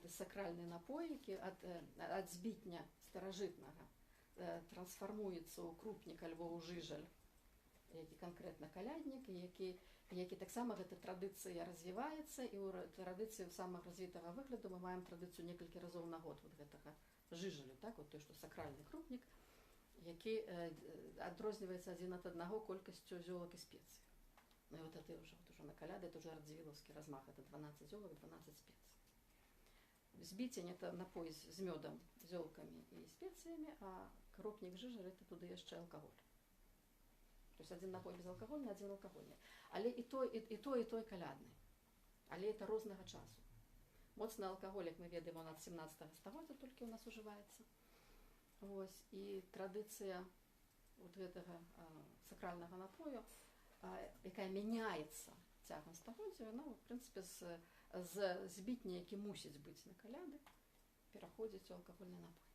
сакральны напой, які ад збітня старажытнага трансфармуецца ў крупнік альбо ў жыжаль, які канкрэтна каляднік, які таксама гэта традыцыя развіваецца, і ў традыцыі самага развітага выгляду мы маем традыцыю некалькі разоў на год вот гэтага жыжалю, так, вот той, што сакральны крупнік, які адрозніваецца адзін ад аднаго колькасцю зёлак і спецый. Ну і вот это ўжо на каляды, это ўжо радзівілаўскі размах, это 12 зёлак, 12 спецый. Збіцень – это напой з мёдам, зёлкамі і спецыямі, а крупнік жыжаль – это туды яшчэ алкаголь. То есть адзін напой безалкагольны, адзін алкагольны. Але і той калядны. Але это рознага часу. Моцны алкаголь, як мы ведаем, он ад 17 стагоддзя толькі ў нас ужываецца. Вось. І традыцыя вот гэтага сакральнага напою, якая мяняецца цягам стагоддзя, ну, в прынцыпе, з збітня, які мусіць быць на каляды, пераходзіць у алкагольны напой.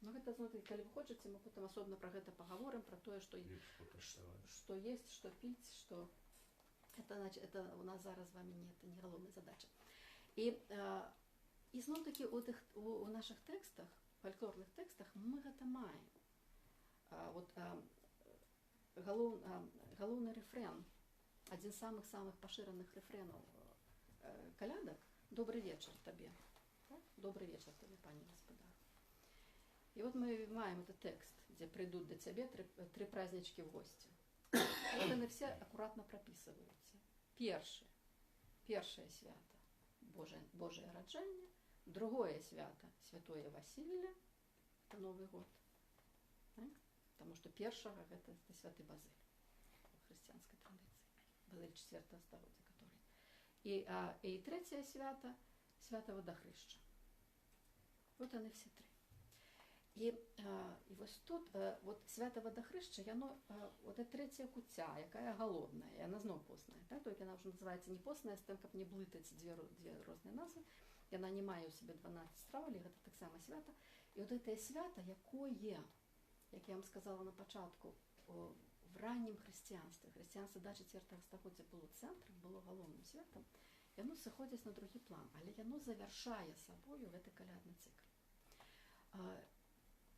Ну, гэта, знаете, калі вы хочаце, мы потым асобна пра гэта паговорым, пра тое, што есть, што піць, што... Это у нас зараз з вами не галоўная задача. І зноў-такі у нашых тэкстах, фальклорных тэкстах, мы гэта маем. Вот галоўны рэфрэн, адзін з самых пашыраных рэфрэнаў калядак – «Добрый вечер табе». Так? «Добрый вечер табе, пані гаспадар». И вот мы маем этот текст, где придут до тебя три празднички в гости. Вот они все аккуратно прописываются. Першее свято – Божие раджение. Другое свято – Святое Василия, это Новый год. Так? Потому что першего – это Святый Базиль в христианской традиции. Базиль 4 столетия, который. И третье свято – Святого Водохреща. Вот они все три. І ось тут, от свято Водохреща, яно, от це третя куця, яка голодна, і вона знов постна, так? Тільки вона вже називається не постна, з тим, як не блитать дві різні назви. І вона не має у себе 12 страв, але це так само свято. І от це свято, якое, як я вам сказала на початку, в раннім християнстві, християнство до 4 століття було центром, було головним святом, і воно сходить на другий план, але воно завершає собою в цей колядний цикл.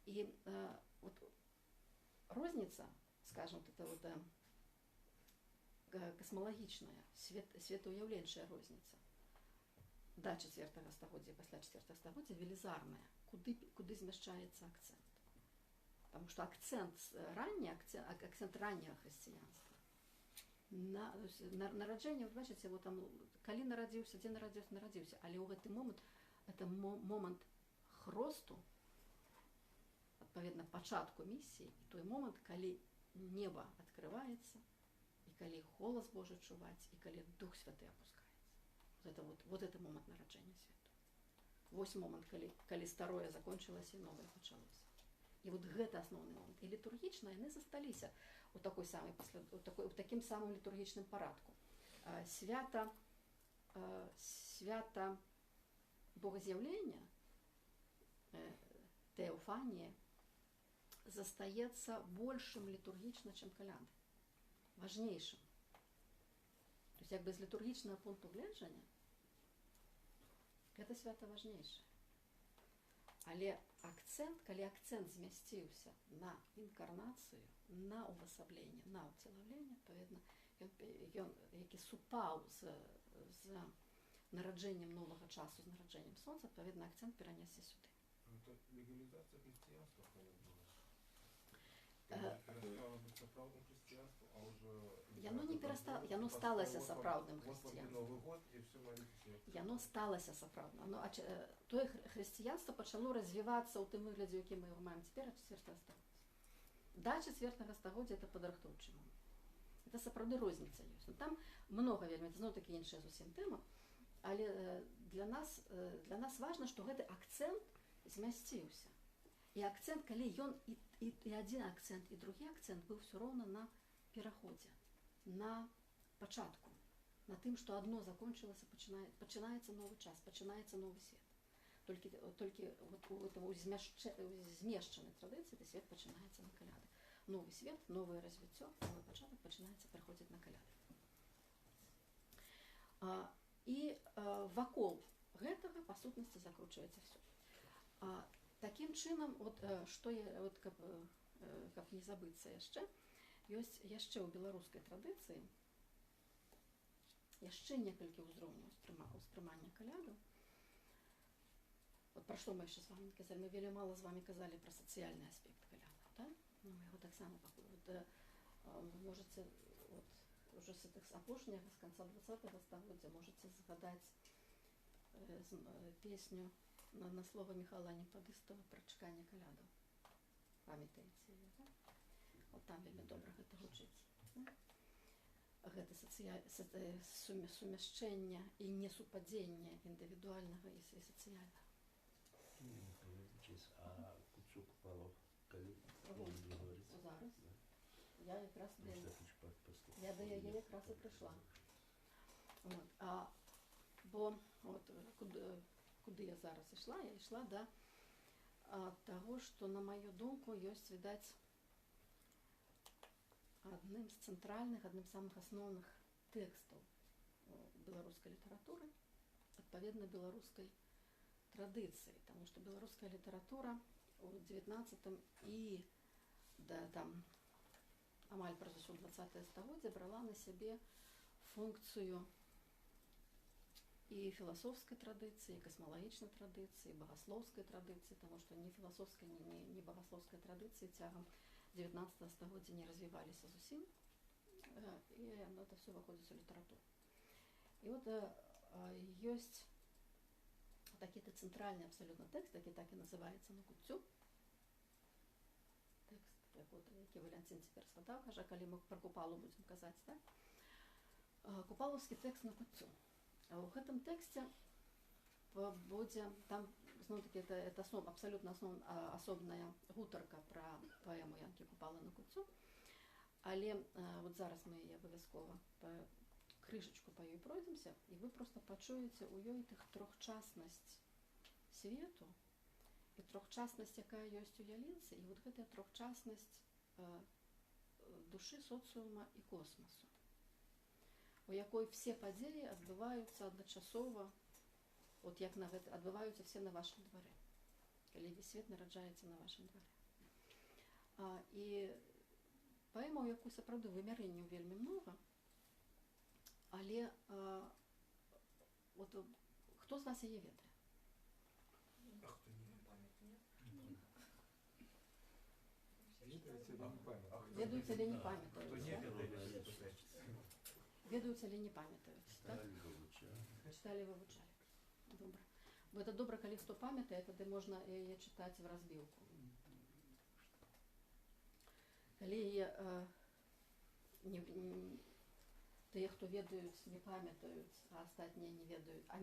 И вот розница, скажем, это вот космологичная, светоуявленчая розница до 4 століття, після 4 століття, велизарная, куди зміщається акцент. Потому что акцент раннего християнства. Народження, ви бачите, вот там, коли народився, де народився, але у цей момент, це момент хросту, відповідно, початку місії, і той момент, коли небо відкривається, і коли голос Божий чуваць, і коли Дух Святий опускається. Вот это момент народження святого. Вось момент, коли старое закончилось і новое почалось. І вот гэта основний момент. І літургічно вони засталися у таким самым літургічним порядку. Свято Богоз'явлення, Теофанія, застається большим літургічно, чим коляди. Важнейшим. Тобто, якби з літургічного пункту гледження, це свято важнейше. Але акцент, коли акцент змістився на інкарнацію, на увособлення, на втілення, відповідно, який супав з народженням нового часу, з народженням сонця, відповідно, акцент перенесся сюди. Это легализация христианства, когда была. Перестало быть саправдным христианством, а уже... Яно не перестало, яно сталося саправдным христианством. християнством. Новый год, и все молитесь. Яно сталося саправдным. Тое християнство почало развиваться у тым выглядзе, які мы его маем теперь, от 4 століття. До 4 століття это подрахтовчий момент. Гэта сапраўды розніца ёсць. Ну, там многа вельмі, зноў такі іншая зусім тэма, але для нас важна, што гэты акцэнт змясціўся. І акцэнт, калі ён і адзін акцэнт, і другі акцэнт быў ўсё роўна на пераходзе, на пачатку, на тым, што адно закончылася, пачынаецца новы час, пачынаецца новы свет. Толькі вот у гэтым змешчанай традыцыі свет пачынаецца на каляды. Новы свет, новае развіццё, новы пачатак пачынаецца прыходзіць на каляды. І вакол гэтага, па сутнасці, закручваецца ўсё. Такім чынам, што каб не забыцца яшчэ, ёсць яшчэ ў беларускай традыцыі яшчэ некалькі ўзроўняў успрымання калядаў. Пра што мы яшчэ з вамі казалі? Мы вельмі мала з вамі казалі пра сацыяльны аспект калядаў, так? Мы яго таксама можаце уже з апошняга, з канца 20-го стагоддзя можаце згадаць песню на слова Михайла Непадыстава пра чаканне калядаў. Памятаеце яе, так? От там вельмі добра гэта гучыць. Гэта сумяшчэнне і несупадзенне індывідуальнага і сацыяльнага. А Куццю Купалов, калі будзе говорить? Зараз. Я якраз да яе якраз і прыйшла. Бо куды я зараз ішла? Я ішла да таго, што, на маю думку, ёсць, відаць, адным з цэнтральных, адным з самых асноўных тэкстаў беларускай літаратуры, адпаведна беларускай традыцыі, таму што беларуская літаратура ў 19 і там амаль праз усё 20-е стагоддзе брала на сябе функцыю і філасофскай традыцыі, і касмалагічнай традыцыі, і багаслоўскай традыцыі, таму што ні філасофскай, ні багаслоўскай традыцыі цягам 19 стагоддзя не развіваліся зусім, і гэта все выходзіць у літаратуру. І от ёсць такі цэнтральны абсалютна тэкст, які так і называецца «На Куццю». Тэкст, які Валянцін цяпер згадаў, кажа, калі мы пра Купалу будзем казаць, так? Купалаўскі тэкст «На Куццю». У гэтым тэксце будзе, там, зноў-такі, это абсалютна асобная гутарка пра паэму Янкі Купалы «На Куццю», але вот зараз мы яе абавязкова крышачку па ёй пройдземся, і вы проста пачуеце ў ёй трохчаснасць свету і трохчаснасць, якая ёсць у ялінцы, і вот гэтая трохчаснасць душы, соцыума і космасу, у якой все падзеі адбываюцца адначасова, от як адбываюцца все на вашым дварэ, калі весь свет нараджаецца на вашым дварэ. І паэма, у якой сапраўды вымярэнняў вельмі многа, але хто з вас яе ведае? Ведаюць, але не памятаюць. Ведаюць, але не памятаюць. Чыталі, вывучалі. Добра. Бо это добра, калі хто памятае, тады можна яе чытаць в разбіўку. Калі яе тыя, хто ведаюць, не памятаюць, а астатнія не ведаюць, а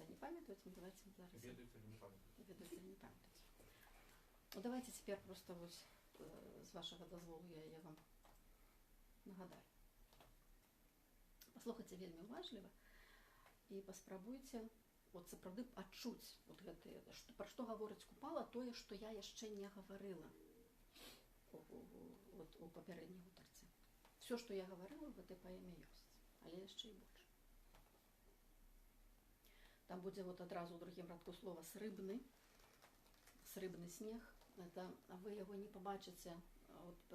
не памятаюць, давайте зараз. Ведаюць, але не памятаюць. Ведаюць, але не памятаюць. Ну, давайте цяпер проста вось з вашага дазволу я вам нагадаю. Паслухайце вельмі уважліва і паспрабуйце сапраўды адчуць пра што гаворыць Купала, тое, што я яшчэ не гаварыла у папярэдняй гутарцы. Все, што я гаварыла, в гэтай паэме ёсць, але яшчэ і больш. Там будзе адразу ў другім радку слова «срыбны», «срыбны снег». Вы яго не пабачыце.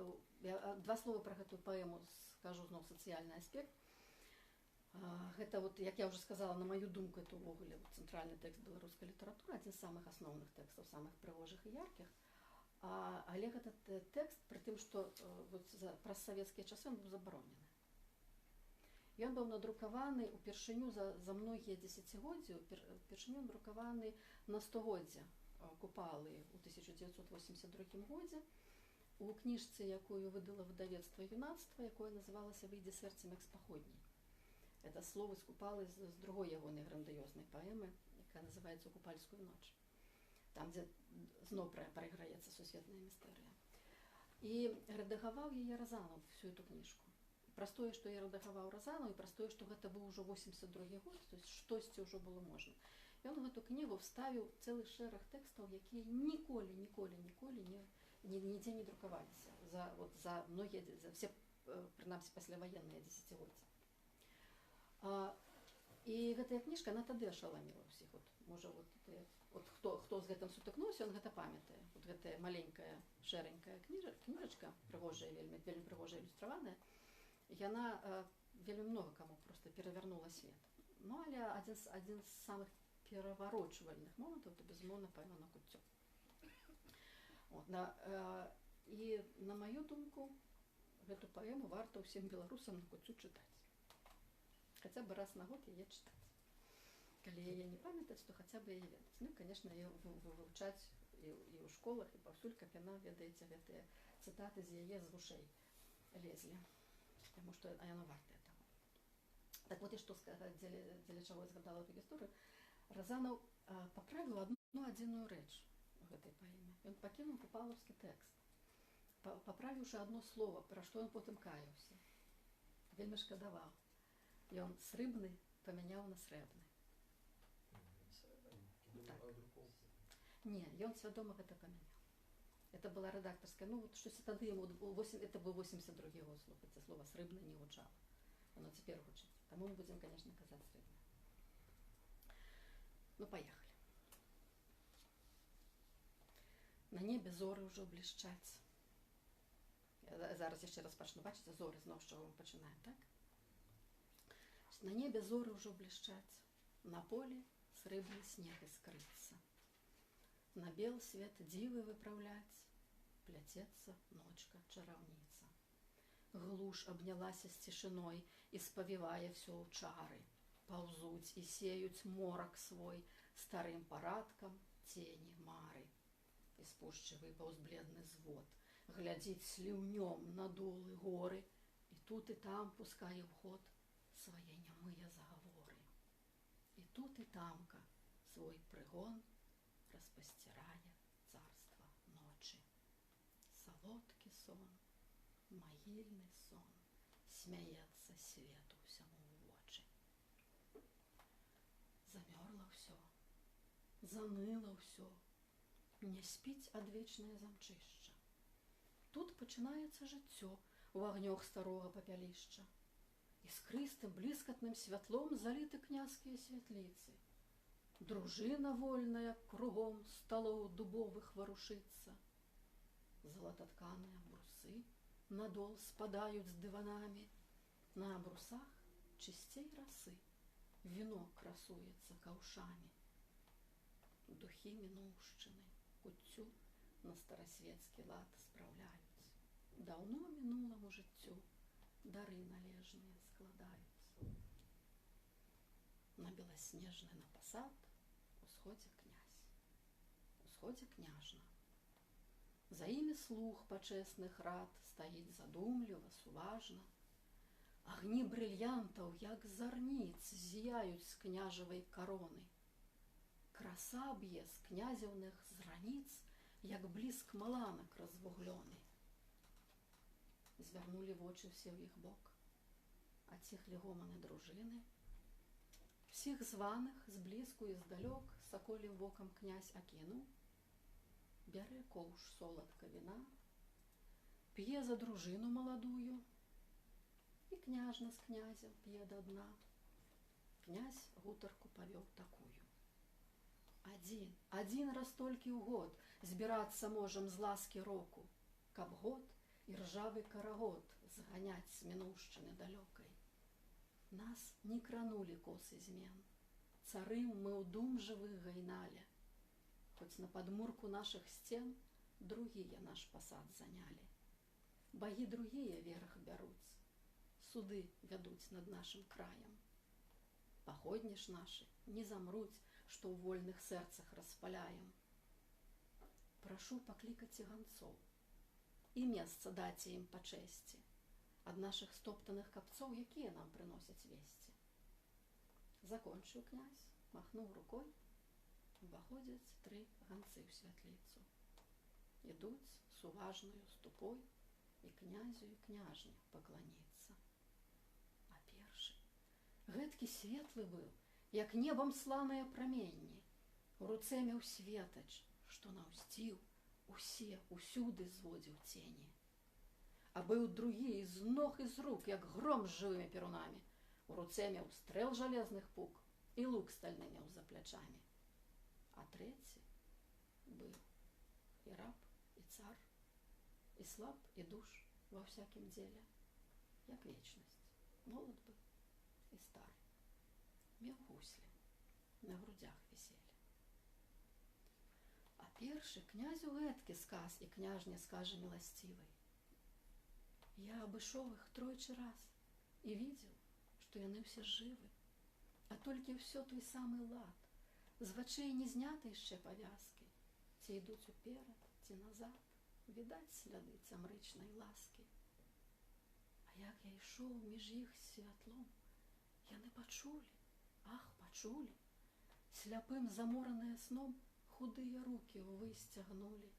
Два слова пра гэтую паэму скажу зноў сацыяльны аспект. Гэта, як я ўжо сказала, на маю думку, это ўвогуле цэнтральны тэкст беларускай літаратуры, адзін з самых асноўных тэкстаў, самых прыгожых і яркіх. Але гэта тэкст, пры тым, што праз савецкія часы быў забаронены. Ён быў надрукаваны упершыню за многія дзесяцігоддзі, упершыню надрукаваны на 100годдзе Купалы ў 1982 годзе у кніжцы, якую выдала выдавецтва юнацтва, якое называлася «Выйдзе сэрцам як спаходній». Это слово скупала з другой ягонай грандыёзнай паэмы, якая называецца «Купальскую ноч». Там, дзе зноў прайграецца сусветная містэрыя. І рэдагаваў яе Разанаў, всю эту кніжку. Праз тое, што я рэдагаваў Разанаў, і праз тое, што гэта быў ужо 82 год, то есть штосьці ўжо было можна. Ён у гэту кнігу вставіў цэлы шэраг тэкстаў, якія ніколі нідзе не друкаваліся за многія, за все, прынамсі, пасляваенныя дзесяцігоддзі. І гэтая кніжка, она тады ашаламіла ўсіх. Можа, хто з гэтым сутыкнуўся, ён гэта памятае. Гэтая маленькая шэранькая кніжачка, прыгожая, вельмі прыгожая ілюстраваная, яна вельмі много каму просто перавярнула свет. Ну, але адзін з самых пераварочвальных момантаў, то, безумоўна, паэма на куццё. І, на маю думку, гэту паэму варта ўсім беларусам на куццю чытаць. Хаця б раз на год яе чытаць. Калі яе не памятаць, то хаця б яе ведаць. Ну, конечно, яе вывучаць і ў школах, і паўсюль, каб яна, ведаеце, гэтыя цытаты з яе з вушэй лезлі. Таму што яна вартая таго. Так вот, і што сказаць, дзеля чаго я згадала эту гісторыю, Разанаў паправіў одну адзіную рэч у гэтай паэме. Ён пакінуў купалаўскі тэкст, паправіўшы одно слово, пра што ён потым каяўся. Вельмі шкадаваў. Ён срыбны памяняў на срэбны. Не, ён свядома гэта памяняў. Это была рэдактарская, ну, штось тады яму, это быў 82 год, слухайце, слова срыбны не гучала. Оно цяпер гучыць. Таму мы будзем, конечно, казаць срыбны. Ну, поехали. На небе зоры ўжо блішчаць. Зараз яшчэ раз пачну, бачыце, зоры, зноў з чаго мы пачынаем, так? На небе зоры ўжо блішчаць, на полі срыбны снег іскрыцца. На бел свет дзівы выпраўляць, пляцецца ночка чараўніца. Глуш абнялася з цішыной і спавівае всё ў чары. Паўзуць і сеюць морак свой старым парадкам цені мары. І з пушчы выпаўз бледны звод, глядзіць сліўнём на долы горы, і тут і там пускае ў ход свае нямыя загаворы. І тут і тамка свой прыгон распасцірае царства ночы. Салодкі сон, магільны сон, смяецца свету ўсяму ў вочы. Замёрла ўсё, заныла ўсё, не спіць адвечнае замчышча. Тут пачынаецца жыццё у агнёх старога папялішча. Іскрыстым, бліскатным святлом заліты княскія святліцы. Дружына вольная кругом сталоў дубовых варушыцца. Залататканыя брусы надол спадаюць з дыванамі. На абрусах чысцей расы віно красуецца каўшамі. Духі мінуўшчыны куццю на старасветскі лад спраўляюць. Даўно мінуламу жыццю дары належныя складаюць. На беласнежны на пасад усходзе князь, усходзе княжна. За імі слуг пачэсных рад стаіць задумліва, суважна. Агні брыльянтаў, як зарніц, з'яюць з княжавай кароны. Краса б'е з князеўных зраніц, як бліск маланак развуглёны. Звярнулі вочы ўсе ў іх бок, аціхлі гоманы дружыны. Всіх званых зблізку і здалёк саколім вокам князь акінуў, бярэ коўш соладка віна, п'е за дружыну маладую, і княжна з князем п'е да дна. Князь гутарку павёў такую. Адзін раз толькі ў год збірацца можам з ласкі року, каб год і ржавы карагод зганяць з мінуўшчыны далёкай. Нас не кранулі косы змен, царым мы ў дум жывых гайнале, хоць на падмурку нашых сцен другія наш пасад занялі. Багі другія верх бяруць, суды вядуць над нашым краем. Паходні ж нашы не замруць, што ў вольных сэрцах распаляем. Прашу паклікаць ціганцоў і месца даце ім пачэсці. Ад нашых стоптаных капцоў, якія нам прыносяць весці. Закончыў князь, махнуў рукой. Уваходзяць 3 ганцы ў святліцу. Ідуць з уважнаю ступой, і князю і княжне пакланіцца. А першы гэткі светлы быў, як небам сланыя праменні. У руцэ меў светач, што наўсціў, усе, усюды зводзіў цені. А быў другі з ног і з рук, як гром з жывымі перунамі. У руцэ меў стрэл жалезных пук, і лук стальны меў за плячамі. А трэці быў і раб, і цар, і слаб, і душ ва всякім дзеле, як вечнасць. Молод быў і стар. Меў гуслі, на грудях віселі. А першы князю гэткі сказ, і княжне скажа міласцівай. Я абышоў іх тройчы раз і видел, што яны ўсе жывы, а толькі ўсё той самы лад, з вачэй не знята яшчэ павязкі, ці ідуць уперад, ці назад, відаць сляды цямрычнай ласкі. А як я ішоў між іх святлом, яны пачулі, ах, пачулі, сляпым замораныя сном худыя рукі ўвысь цягнулі.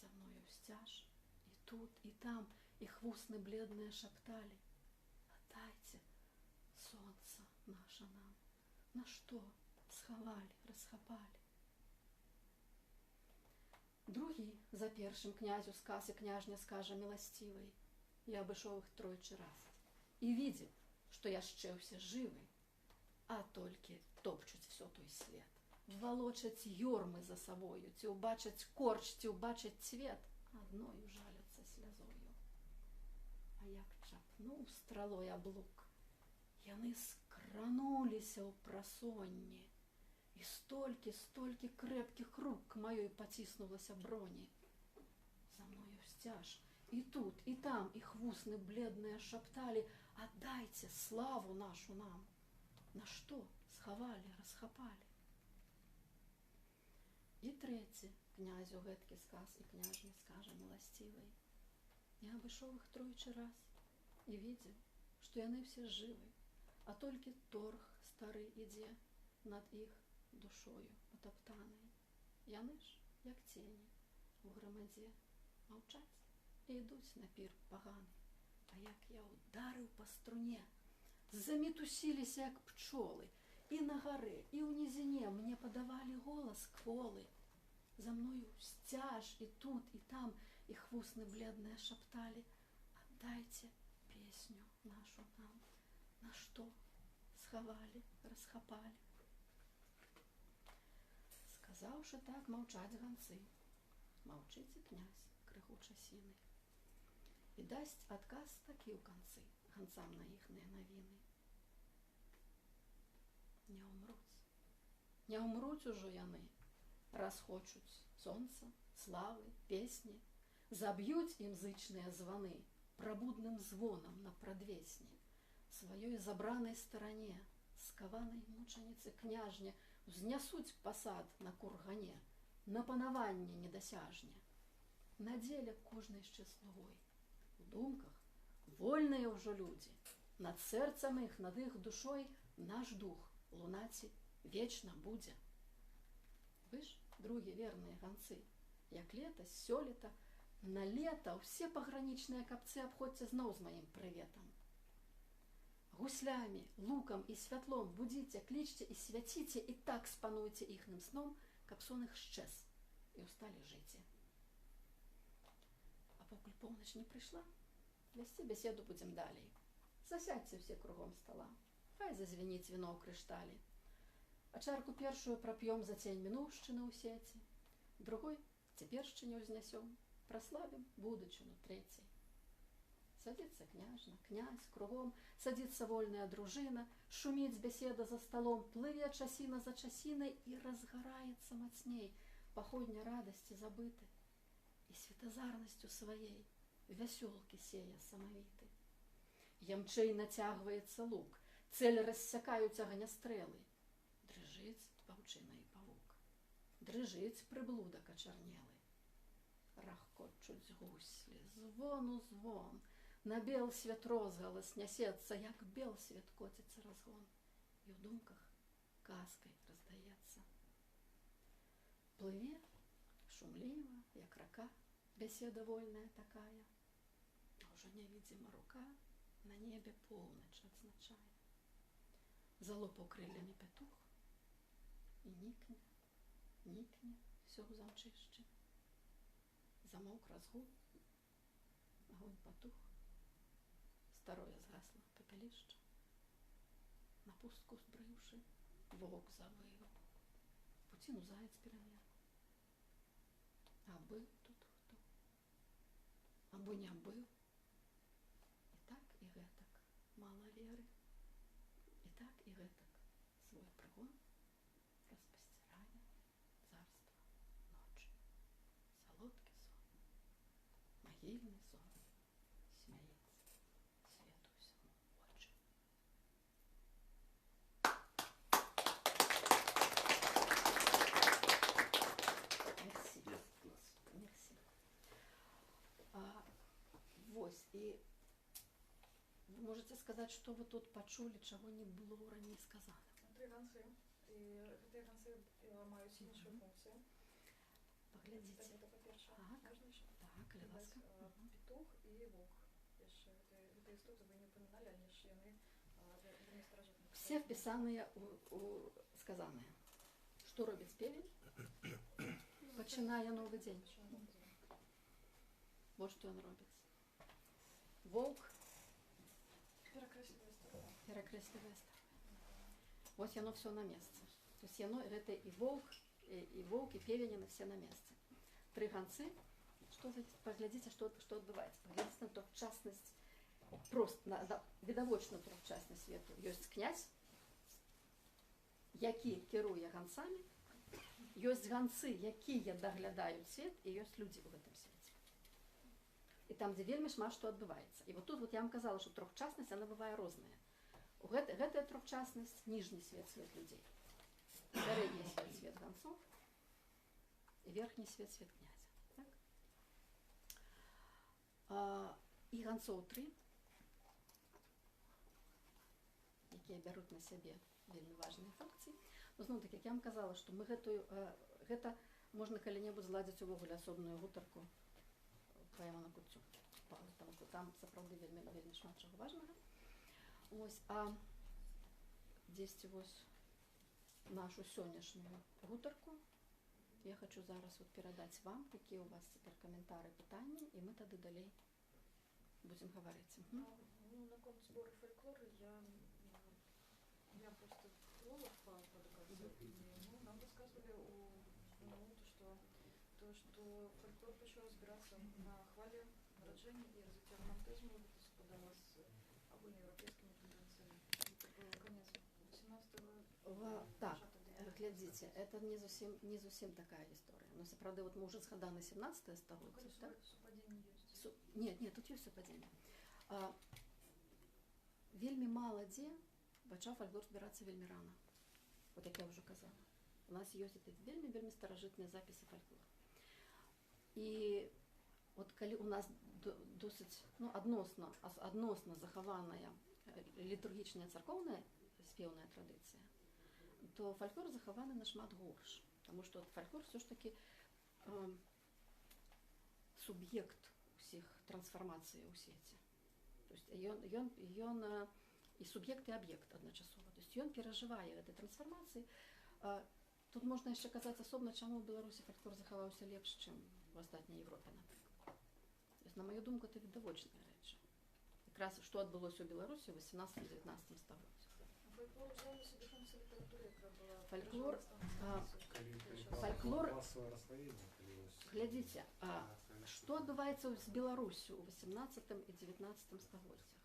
За мною сцяж, і тут, і там, іх вусны бледныя шапталі: «Аддайце сонца наша нам, на што схавалі, расхапалі». Другі за першым князю сказ, і княжня скажа міласцівай. Я абышоў іх тройчы раз і видел, што яшчэ ўсе жывы, а толькі топчуць всё той свет, валочаць ёрмы за сабою, ці ўбачаць корч, ці ўбачаць цвет, адною жаляцца слязою. А як чапнуў стралой аб лук, яны скрануліся ў прасонні, і столькі крэпкіх рук к маёй паціснулася броні. За мною сцяж, і тут, і там іх вусны бледныя шапталі: «Аддайце славу нашу нам, на што схавалі, расхапалі». І трэці князю гэткі сказ, і княжне скажа міласцівай. Я абышоў іх тройчы раз і видел, што яны ўсе жывы, а толькі торг стары ідзе над іх душою потаптанай. Яны ж, як цені, у грамадзе маўчаць і ідуць на пір паганы. А як я ударыў па струне, замітусіліся, як пчолы, і на гары, і ў нізіне мне падавалі голас кволы. За мною сцяж, і тут, і там іх вусны бледныя шапталі: «Аддайце песню нашу нам, на што схавалі, расхапалі». Сказаўшы так, маўчаць ганцы. Маўчыць і князь, крыху часіны. І дасць адказ такі ў канцы ганцам на іхныя навіны. Не ўмруць. Не ўмруць ужо яны, раз хочуць сонца, славы, песні, заб'юць ім зычныя званы прабудным звонам на прадвесні. Сваёй забранай старане, скаванай мучаніцы княжне, узнясуць пасад на кургане, на панаванне недасяжне. На дзеле кожнай яшчэ слугой. У думках вольныя ўжо людзі, над сэрцам іх, над іх душой наш дух лунаці вечна будзе. Вы ж, другі верныя ганцы, як летась, сёлета, на лета ўсе пагранічныя капцы абходзьце зноў з маім прыветам. Гуслямі, лукам і святлом будзіце, клічце і свяціце, і так спануйце іхным сном, каб сон іх шчэз, і ўсталі жыце. А покуль поўнач не прыйшла, весці беседу будзем далей. Засядьце ўсе кругом стала, хай зазвініць віно ў крышталі. А чарку першую прап'ём за цень мінуўшчыны ў сеці, другой цяпершчыне ўзнясём, праславім будучыну трэцяй. Садзіцца княжна, князь, кругом, садзіцца вольная дружына, шуміць беседа за сталом, плыве часіна за часінай і разгараецца мацней, паходня радасці забыты, і светазарнасцю сваей вясёлкі сее самавіты. Ямчэй нацягваецца лук, цэль рассякаюць агнястрэлы. Дрыжыць ваўчына і павук, дрыжыць прыблудак ачарнелы. рахкочуть гуслі, звону звон, на бел свет розгалас нясецца, як бел свет коціцца разгон, і ў думках казкай раздаецца. Плыве шумліва, як рака, беседа вольная такая, а ўжо невідзіма рука на небе поўнач адзначае. Залопаў крыльямі пятух і нікне, всё ў замчышчы. Замоўк разгул, агонь патух, старое згасла пепелішча. На пустку збрыўшы, воўк завыў, пуціну заяц перамер. А быў тут хто? Або не быў? І так, і гэтак мала веры. І так, і гэтак свой прыгон распасцірае царства ночы. Салодкі сон, магільны сон, смяецца свету ўсяму вочы. Мерсі. Yes, класс. Мерсі. Вось, і вы можете сказаць, што вы тут пачулі, чаго не было раней сказана? Тры ганцы. І гэтыя ганцы маюць іншую функцію. Паглядзіце. Гэта па-першае. Так. Можна яшчэ? Так, калі ласка. Петух і воўк. Яшчэ гэтыя істоты вы не упаміналі, але ж яны вельмі старажытныя. Все впісаныя у сказаныя. Што робіць певень? Пачынае новы дзень. Вот што ён робіць. Воўк Перакрэслівае старое. перакрэслівае старое. Вось яно все на месцы. То есть яно, гэта і воўк, і певень, яны все на месцы. Тры ганцы. Што за паглядзіце, што адбываецца. Паглядзіце на трохчаснасць, просто на відавочную трохчаснасць свету. Ёсць князь, які кіруе ганцамі, ёсць ганцы, якія даглядаюць свет, і ёсць людзі ў гэтым свеце. І там, дзе вельмі шмат што адбываецца. І вот тут вот я вам казала, што трохчаснасць, яна бывае розная. Гэтая трохчаснасць, ніжні свет, свет людзей. Сярэдні свет, свет ганцоў, і верхні свет, свет князя. Так? І ганцоў 3, якія бяруць на сябе вельмі важныя функцыі. Ну, зноў такі, як я вам казала, што мы гэта можна калі-небудзь зладзіць увогуле асобную гутарку па Івану Куццю. Таму што там сапраўды вельмі шмат чаго важнага. Ось, а дзесьці вось нашу сённяшнюю гутарку я хочу зараз вот перадаць вам, якія у вас цяпер каментары, пытанні, і мы тады далей будзем гаварыць. Ну, наконт збору фольклору я просто филолог по доказу. Нам рассказывали то, что фольклор почал разбираться на хвале нараджения и развития романтизма, совпадало с огульноевропейскими тенденциями. Это был конец 18-го. Так, глядзіце, это не зусім такая гісторыя. Ну, сапраўды, вот мы уже згаданы 17 стагоддзе, так? Совпадение есть. Нет, тут ёсць супадзенне. Вельмі мала дзе пачаў фольклор збірацца вельмі рана. Вот як я ўжо казала. У нас ёсць вельмі старажытныя запісы фольклора. І вот калі у нас досыць, адносна захаваная літургічная царкоўная спеўная традыцыя, то фольклор захаваны нашмат горш. Таму што фольклор все ж таки суб'ект усіх трансфармацый у свеце. То есть ён і суб'ект і аб'ект адначасова. То есть ён перажывае гэтай трансфармацыі. Тут можна яшчэ казаць асобна, чаму ў Беларусі фольклор захаваўся лепш, чым у астатняй Европе, напрыклад. То есть, на маю думку, это відавочная рэч. Якраз што адбылося ў Беларусі ў 18-19 стагоддзі. Фольклор взял на себе функцию литературы, которая была... Фольклор... Массовое расслоение. Глядзіце, што адбываецца з Беларусю ў 18 і 19 стагоддзях?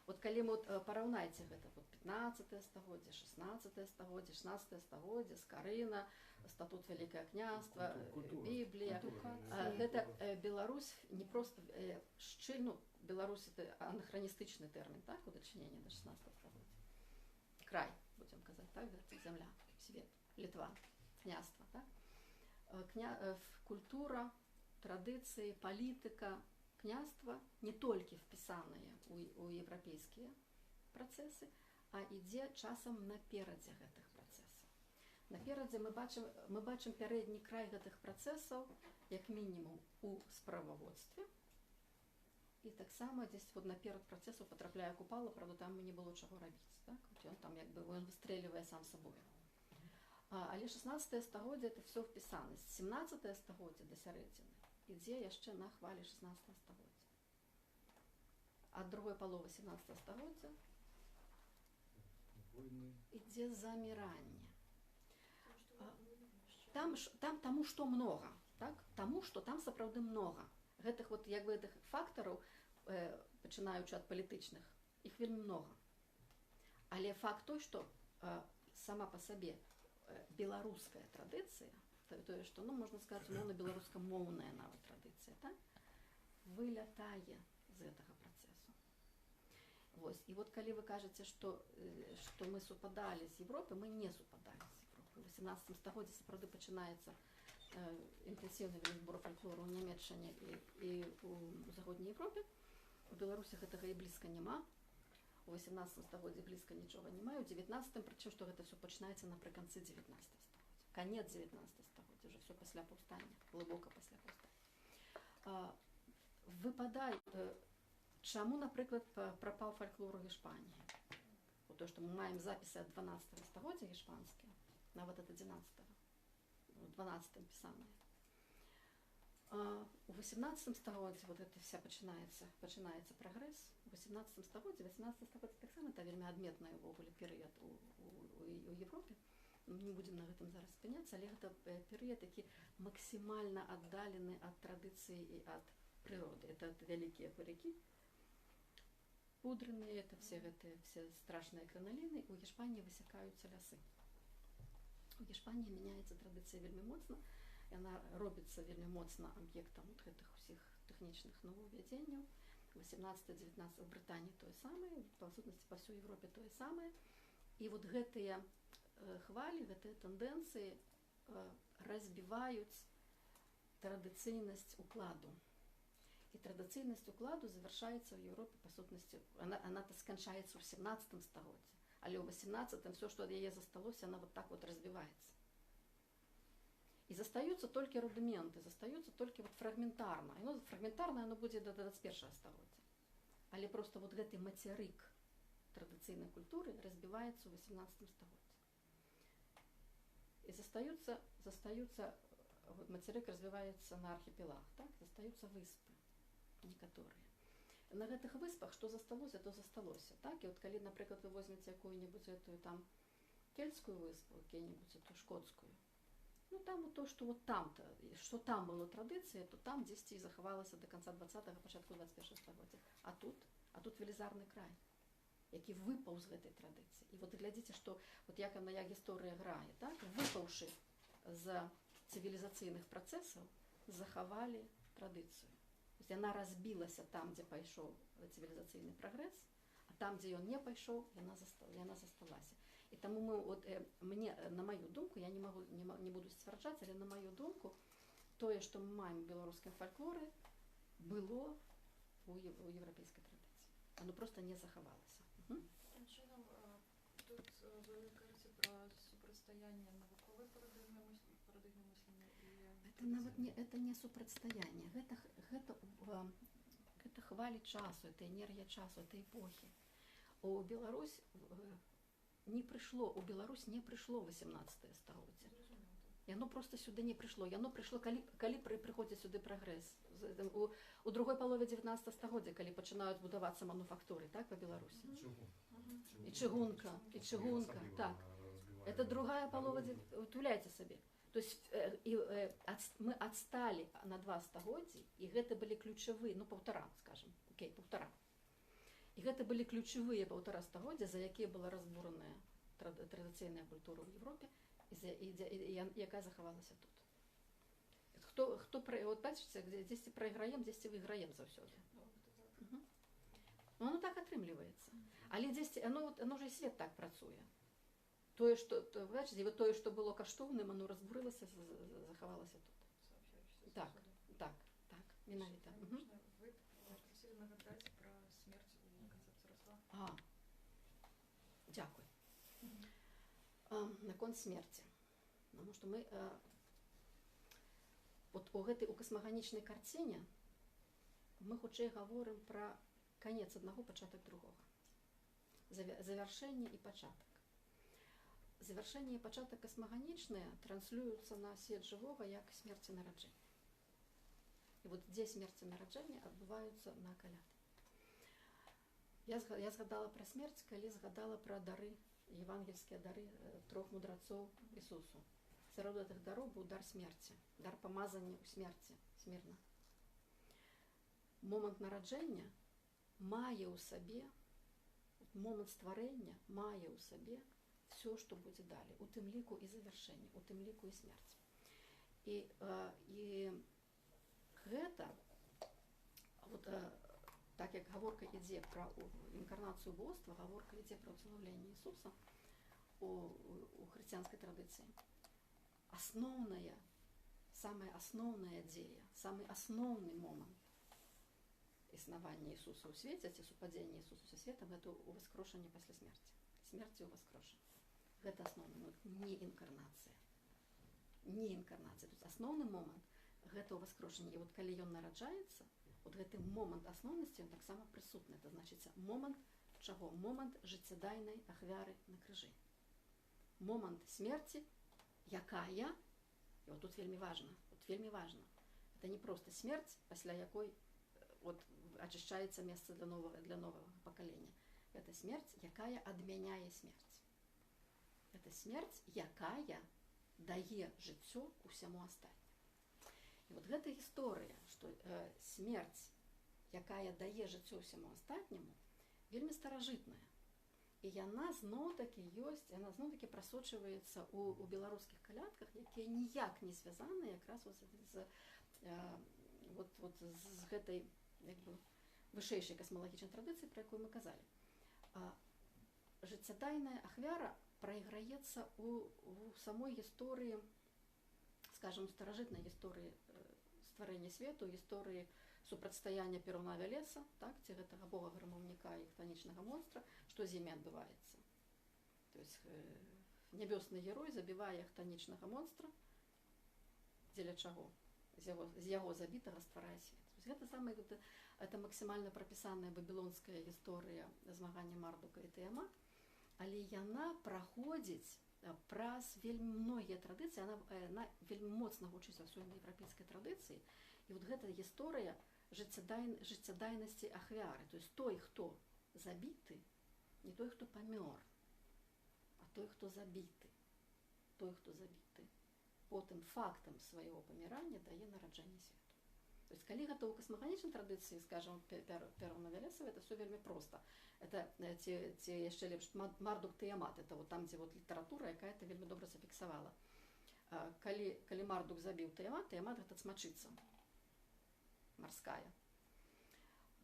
Вот калі мы параўнайце гэта 15 стагоддзе, 16 стагоддзе, 16 стагоддзе, Скарына, статут Вялікае княства, Біблія. Гэта Беларусь не проста шчыльну, Беларусь это анахраністычны тэрмін, так, у дачыненні да 16 стагоддзя. Край, будзем казаць, так, зямля, свет, Літва, княства, так? Культура традиции, политика, княства не толькі впісаныя у еўрапейскія працэсы, а ідзе часам наперадзе гэтых працэсаў. Наперадзе мы бачым пярэдні край гэтых працэсаў, як мінімум у справаводстве, і таксама дзесь вот наперад працэсу потрапляе Купала, правда, там не было чаго рабіць, так? Ён там як бы ён выстрэлівае сам сабою. Але 16 стагоддзе это все впісана. З 17 стагоддзя да сярэдзіны ідзе яшчэ на хвалі 16 стагоддзя. Ад другой паловы 17 стагоддзя Войны. ідзе заміранне. Потому что Там таму што многа, так? Таму што там сапраўды многа. Гэтых вот як бы гэтых фактараў, пачынаючы ад палітычных, іх вельмі многа. Але факт той, што сама па сабе беларуская традыцыя, тое, што, ну, можна сказаць, умоўна беларускамоўная нават традыцыя, так? Вылятае з гэтага працэсу. Вось. І вот калі вы кажаце, што мы супадалі з Европы, мы не супадалі з Европы. У 18 стагоддзі сапраўды пачынаецца інтэнсіўны збор фальклору ў Нямецчыне і ў заходняй Европе. У Беларусі гэтага і блізка няма. У 18 стагоддзі блізка нічога няма. У 19-м, прычым, што гэта все пачынаецца напрыканцы 19 стагоддзя. Канец 19 стагоддзя, уже все пасля паўстання, глыбока пасля паўстання. Выпадае, чаму, напрыклад, прапаў фальклор у Іспаніі? То, што мы маем запісы ад 12 стагоддзя іспанскія, нават ад 11-го. У 12-м пісаныя. У 18 стагоддзі вот это вся пачынаецца прагрэс. У 18 стагоддзі, 18 стагоддзя таксама это вельмі адметны ўвогуле перыяд у Европе. Не будзем на гэтым зараз спыняцца, але гэта перыяд, які максімальна аддалены ад традыцыі і ад прыроды. Это вялікія парыкі, пудреныя, это все страшныя крыналіны. У Іспаніі высякаюцца лясы. У Іспаніі мяняецца традыцыя вельмі моцна, яна робіцца вельмі моцна аб'ектам вот гэтых усіх тэхнічных новаўвядзенняў. 18-19 у Брытаніі тое самае, па сутнасці па ўсёй Европе тое самае. І вот гэтыя хвалі, гэтыя тэндэнцыі разбіваюць традыцыйнасць укладу. І традыцыйнасць укладу завяршаецца ў Еўропе, па сутнасці, она сканчаецца ў 17 стагоддзі. Але ў 18-м все, што ад яе засталося, она вот так вот разбіваецца. І застаюцца толькі рудыменты, застаюцца толькі вот фрагментарна. І, ну, фрагментарна оно будзе да 21 стагоддзя. Але просто вот гэты мацярык традыцыйнай культуры разбіваецца ў 18 стагоддзі. І застаюцца мацярык развіваецца на архіпелаг, так? Застаюцца выспы некаторыя. На гэтых выспах што засталося, то засталося, так? І от калі, напрыклад, вы возьмеце якую-небудзь этую там кельтскую выспу, якую-небудзь эту шкотскую, ну там вот то, што вот там-то, што там было традыцыя, то там дзесьці захавалася до конца 20-го, пачатку 21 стагоддзя. А тут велізарны край, які выпаў з гэтай традыцыі. І вот глядзіце, што вот як яна, як гісторыя грае, так? Выпаўшы з цывілізацыйных працэсаў, захавалі традыцыю. Яна разбілася там, дзе пайшоў цывілізацыйны прагрэс, а там, дзе ён не пайшоў, яна засталася. І таму мы, от, мне, на маю думку, я не буду сцвярджаць, але на маю думку, тое, што мы маем у беларускім фальклоры, было у еўрапейскай традыцыі. Оно просто не захавалася. Таким чином, тут вы кажете про супрацьстаянне навуковой парадыгмы мышлення Это нават не, это не супрацьстаянне, гэта хвалі часу, это энергія часу, это эпохі. У Беларусь не прыйшло 18 стагоддзе. Яно просто сюды не прыйшло. Яно прыйшло, калі прыходзіць сюды прагрэс. У другой палове 19 стагоддзя, калі пачынаюць будавацца мануфактуры, так, па Беларусі. І чыгунка, так. Это другая полова, уявляйте себе. То есть мы отстали на 2 стагоддзі, і гэта былі ключавыя, ну, 1,5, скажем, окей, 1,5. І гэта былі ключавыя 1,5 стагоддзя, за якія была разбураная традыцыйная культура ў Европе, і якая захавалася тут. Вот бачыце, дзесьці прайграем, дзесьці выйграем заўсёды. Ну, оно так атрымліваецца. Але дзесьці, оно ж і свет так працуе. Тое, што, бачыце, тое, што было каштоўным, оно разбурылася, захавалася тут. Так. Менавіта. Можна, вы просили нагадать про смерть у концепции Росла. Дякую. Наконт смерти. Потому что мы вот у космоганічнай карціне мы хутчэй гаворым пра канец аднаго, пачатак другога. Завяршэнне і пачатак. Завяршэнне і пачатак касмаганічныя транслююцца на свет жывога як смерць і нараджэнне. І вот дзе смерць і нараджэнне адбываюцца на каляды. Я згадала пра смерць, калі згадала пра дары, евангельскія дары трох мудрацоў Ісусу. Сярод гэтых дароў быў дар смерці, дар памазання ў смерці, смірна. Момант нараджэння мае ў сабе, момант стварэння мае ў сабе все, што будзе далей, у тым ліку і завяршэнне, у тым ліку і смерць. І гэта, вот, так як гаворка ідзе пра інкарнацыю боства, гаворка ідзе пра ўславленне Ісуса у хрысціянскай традыцыі. Асноўная, самая асноўная дзея, самы асноўны момант існавання Ісуса ў свеце, ці супадзення Ісуса са светам, гэта ўваскрошанне пасля смерці. Смерці ўваскрошанне. Гэта асноўны момант, не інкарнацыя. Не інкарнацыя. Тут асноўны момант гэта ўваскрошанне. І вот калі ён нараджаецца, вот гэты момант асноўнасці, ён таксама прысутны. Это значыцца момант чаго? Момант жыццядайнай ахвяры на крыжы. Момант смерці, якая, і вот тут вельмі важна, это не проста смерць, пасля якой вот ачышчаецца месца для новага пакалення. Это смерць, якая адмяняе смерць. Это смерць, якая дае жыццё усяму астатняму. І вот гэта гісторыя, што смерць, якая дае жыццё ўсяму астатняму, вельмі старажытная. І яна зноў-такі ёсць, яна зноў-такі прасочваецца ў беларускіх калядках, якія ніяк не звязаны якраз з гэтай вышэйшай касмалагічнай традыцыі, пра якую мы казалі. Жыццядайная ахвяра прайграецца у самой гісторыі, скажем, старажытнай гісторыі стварэння свету, гісторыі супрацьстаяння Перуна Велеса, так, ці гэтага бога-грамаўніка і хтанічнага монстра, што з імі адбываецца. То есть нябёсны герой забівае хтанічнага монстра, дзеля чаго? З яго забітага стварае свет. Гэта самая, это максімальна прапісаная бабілонская гісторыя змагання Мардука і Тыямат, але яна праходзіць праз вельмі многія традыцыі, яна вельмі моцна гучыць ва ўсёй еўрапейскай традыцыі, і вот гэта гісторыя жыццядайнасці ахвяры, то есть той, хто забіты, не той, хто памёр, а той, хто забіты. Той, хто забіты, потым фактам свайго памірання дае нараджэнне свету. То есть, калі гэта ў касмаганічнай традыцыі, скажем, Перуна Велесава, это все вельмі проста. Это ці яшчэ лепш Мардук Тыямат, это вот там, дзе вот літаратура, якая это вельмі добра зафіксавала. Калі Мардук забіў Тыямат, Тыямат гэта цмачыца марская.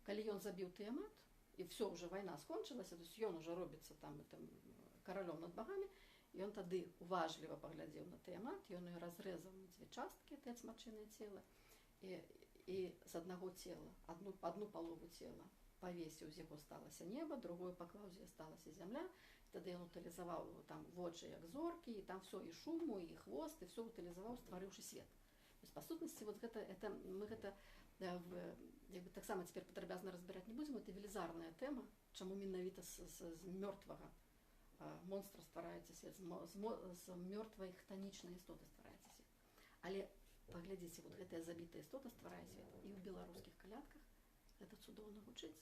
Калі ён забіў Тыямат, і все, уже вайна скончылася, то есть ён уже робіцца там каралём над багамі, і ён тады уважліва паглядзеў на Тыямат, ён ее разрэзаў на дзве часткі, тыя цмачыныя цела, і з аднаго цела, адну палову цела павесіў, з яго сталася неба, другую паклаў, з яго сталася зямля, тады ён утылізаваў там вочы як зоркі, і там все, і шуму, і хвост, і все утылізаваў, стварыўшы свет. То есть, па сутнасці, вот мы гэта таксама цяпер падрабязна разбіраць не будзем, это велізарная тэма, чаму менавіта з мёртвага монстра ствараецца свет, з мёртвай хтанічнай істоты ствараецца свет. Але паглядзіце, вот гэтая забітая істота стварае свет. І ў беларускіх калядках гэта цудоўна гучыць.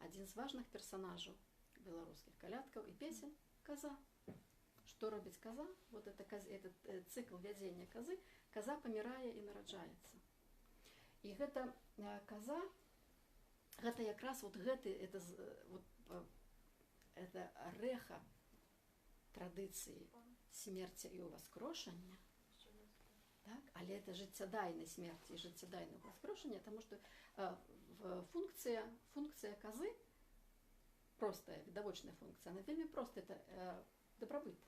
Адзін з важных персанажаў беларускіх калядкаў і песень — каза. Што робіць каза? Вот это цыкл вядзення казы. Каза памірае і нараджаецца. І гэта каза, гэта якраз вот это рэха традыцыі смерці і ўваскрошання, так? Але это жыццядайнай смерці і жыццядайнае ўваскрошання, таму што функцыя казы, простая, відавочная функцыя, она вельмі проста, это дабрабыт.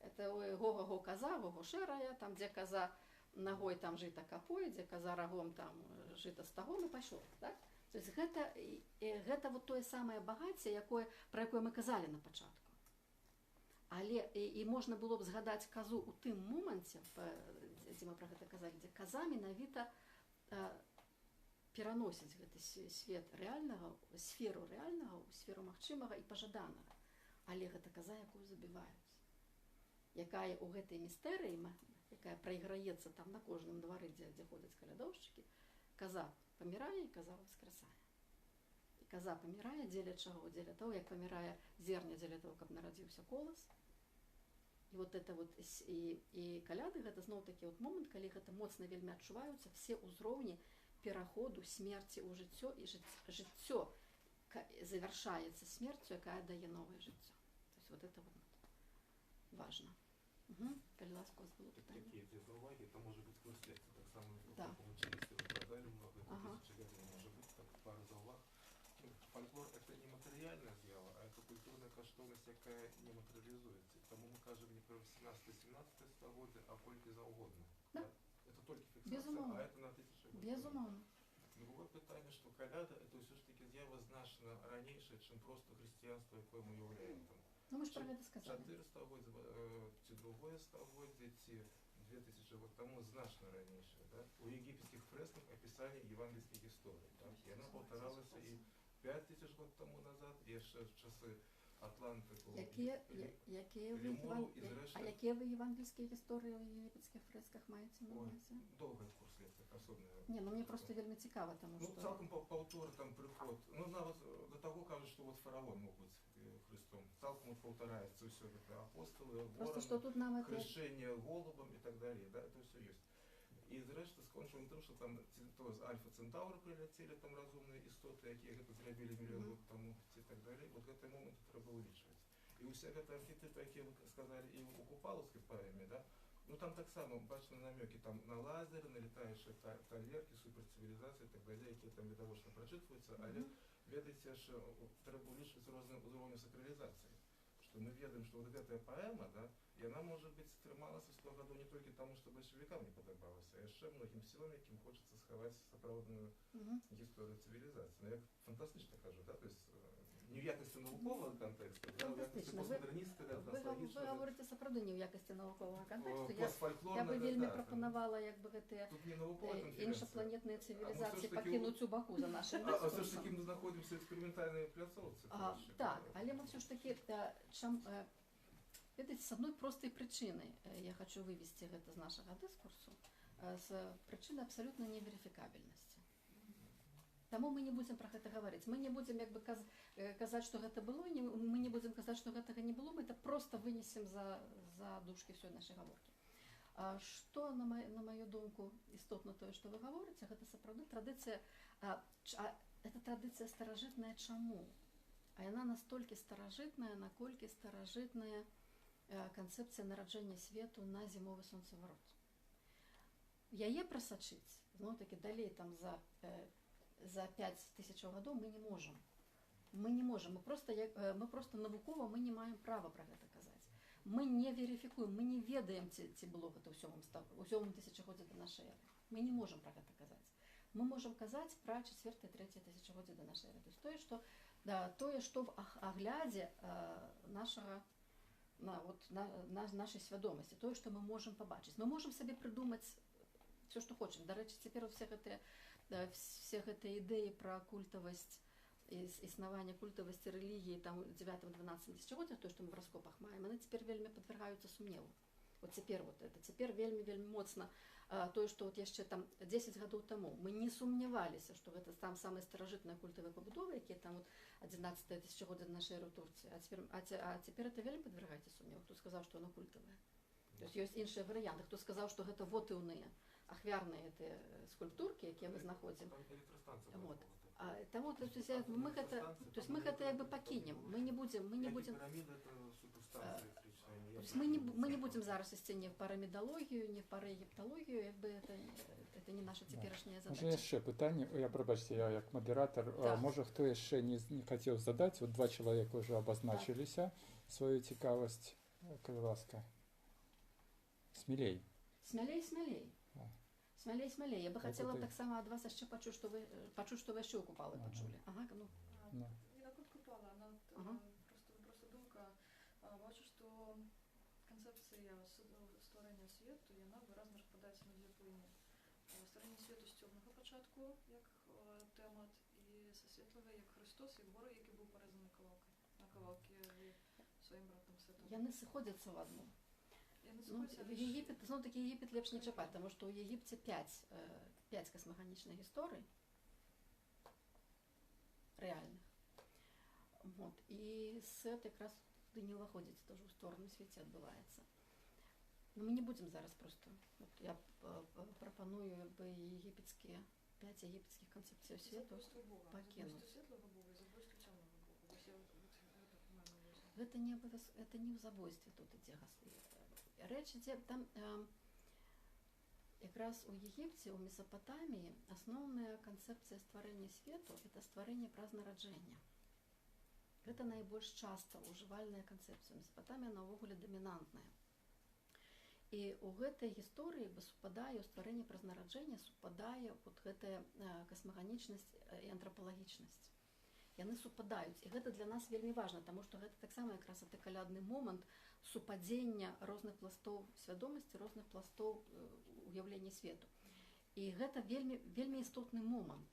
Это го-го-го каза, го-го шэрая, там, дзе каза ногой там жыта капой, дзе каза рагом там жыта стагом і пайшло, так? То есть гэта вот тое самае багацце, пра якое мы казалі на пачатку. Але і можна было б згадаць казу ў тым моманце, дзе мы пра гэта казалі, дзе каза менавіта пераносіць гэты свет рэальнага, сферу рэальнага ў сферу магчымага і пажаданага. Але гэта каза, якую забіваюць, якая ў гэтай містэрыі, якая прайграецца там на кожным двары, дзе ходзяць калядоўшчыкі, каза памірае і каза воскресае. І каза памірае дзеля чаго? Дзеля того, як памірае зерня, дзеля того, каб нарадзіўся колас. І вот это вот і каляды гэта зноў-такі вот момант, калі гэта моцна вельмі адчуваюцца все ўзроўні пераходу смерці ў жыццё, і жыццё завяршаецца смерцю, якая дае новае жыццё. То есть вот это вот важно. Калі ласка, у вас было пытанне. Такие здесь уваги, это может быть концепция, так само Да. получились, вы продали много тысяч лет, может быть, так пару зауваг. Фольклор это не материальное дело, а это культурная коштовность, якая не материализуется. Тому мы кажем не про 18-17 століття, а кольки завгодно. Да. Это только фиксация, Безумовно. а это на тысячу лет. Безумовно. Другое питання, що коляда это все-таки з'ява значно раніше, ніж просто християнство, яке ми являємо. Ну, мы же про это сказали. 400 год, ці другое століття, ці 2000 год тому значно раніше. Да? У єгипетських фресках описання євангельських історій. Так? І вона повторалася і 5000 год тому назад, і ще в часи Атлантику, А якія ви євангельські історії у єгипетських фресках маєте на увазі? Довгий курс лекцій, особливо. Ні, ну мені просто вельми цікаво, тому що... Ну, цілком повтор там приход. Ну, навіть до того кажуть, що от фараон мог бути Христом. Цілком повторяється все, це апостоли, ворони, хрещення голубом і так далі. Да? Це все є. І зрешті скончимо тим, що там то з Альфа Центавра прилетіли там розумні істоти, які це зробили мільйон років тому і так далі. От в цей момент треба вирішувати. І уся ця архетипа, які ви сказали і у Купаловській поемі, да? Ну там так само бачно намеки там на лазери, на літаючі талерки, суперцивілізації і так далі, які там відовочно прочитываються, але ведається, що треба вирішувати різні уровні сакралізації. Что мы ведаем, что вот эта поэма, да, и она, может быть, стремалась в 100 году не только тому, что большевикам не подобалось, а еще многим силам, яким хочется сховать сопроводную историю цивилизации. Ну, я фантастично кажу, да, то есть не в якості наукового контексту, да, в якості постмодерністи, Ви говорите справді не в якості наукового контексту. постфольклорного, Я би вельми пропонувала, якби тут не наукова конференція. іншопланетні цивілізації покинуть цю Баку за нашим дискурсом. А все ж таки ми знаходимося в експериментальній пляцовці. Так, але ми все ж таки, видите, з одної простої причини я хочу вивести гэта з нашого дискурсу, з причини абсолютно неверифікабельності. Тому мы не будем про гэта говорить. Мы не будем як бы казаць, что гэта было, мы не будем казаць, что гэтага не было, мы это просто вынесем за дужки всей нашей гаворки. Что, на мою думку, істотно тое, что вы говорите, гэта сапраўды традыцыя, это традыцыя старажытная чаму? А яна настолькі старажытная, наколькі старажытная канцэпцыя нараджэння свету на зімовы сонцаварот. Яе прасачыць, зноў-такі далей там за 5000 гадоў мы не можем. Мы не можем, мы просто навукова мы не маем права про гэта казаць. Мы не верифікуем, мы не ведаем, ці было гэта ў 7 тысячагоддзя до нашай эры. Мы не можем про гэта казаць. Мы можем казаць про 4-3 тысячагоддзя до нашай эры. То есть тое, што в аглядзе нашай свядомасці, тое, што мы можем пабачыць. Мы можем сабе прыдумаць все, што хочам. Дарэчы, цяпер все гэтыя ідэі пра культавасць, існавання культавасці рэлігіі там у 9-12 тысячагоддзях, то, што мы в раскопах маем, яны цяпер вельмі падвяргаюцца сумневу. Цяпер вельмі моцна тое, што яшчэ там 10 гадоў таму мы не сумняваліся, што гэта там самыя старажытныя культавыя пабудовы, якія там 11 тысячагоддзя до нашай эры Турцыі. А цяпер это вельмі падвяргаецца сумневу. Хто сказаў, што яно культавае? То есть ёсць іншыя варыянты. Хто сказаў, што гэта вотыўныя, ахвярныя скульптуркі, якія мы знаходзім. Таму мы гэта як бы пакінем. Мы не будем зараз ісці ні в парамідалогію, ні в параегіпталогію, якби это не наша цяперашняя задача. Може яшчэ пытанне, прабачце, я як мадэратар, можа хто яшчэ не хацеў задаць, вот 2 чалавека ўжо абазначыліся сваю цікавасць, калі ласка. Смелей. Смелей. Смелей. Я бы Як хотела от і- так само от вас еще почуть, что вы еще купали Ага. почули. Ага, ну. Ну. Не на кут купала, она Ага. просто думка. Бачу, що концепція створення світу, і вона виразно розпадається на дві плині. Створення світу з темного початку, як темат, і зі світлого, як Христос, як Бог, який був порізаний на кавалки своїм братом Сетом. Яны сходятся в одну. Я не Ну, согласна, в Египет, знов таки Египет лепш не чапать, потому что у Египте 5 космогонічних історій реальних. Вот. І Сет якраз туди не виходить, теж у сторону світі відбувається. Но ми не будемо зараз просто. От я пропоную якби єгипетські, 5 єгипетських концепцій світу забойство Бога, покинуть. забойство світлого Бога і забойство темного Бога. Ось я это понимаю на увазі. Это не в забойстве тут іде. Речь іде там якраз у Єгипті, у Месопотамії основна концепція створення світу – це створення праз нарадження. Гэта найбольш часта ўжывальная канцэпцыя. Месапатамія навогуле дамінантная. І ў гэтай гісторыі супадае ў стварэнні праз нараджэнне супадае вот гэтая касмаганічнасць і антрапалагічнасць. Яны супадаюць. І гэта для нас вельмі важна, таму што гэта таксама якраз гэты калядны момант супадзення розных пластоў свядомасці, розных пластоў уяўлення свету. І гэта вельмі, вельмі істотны момант.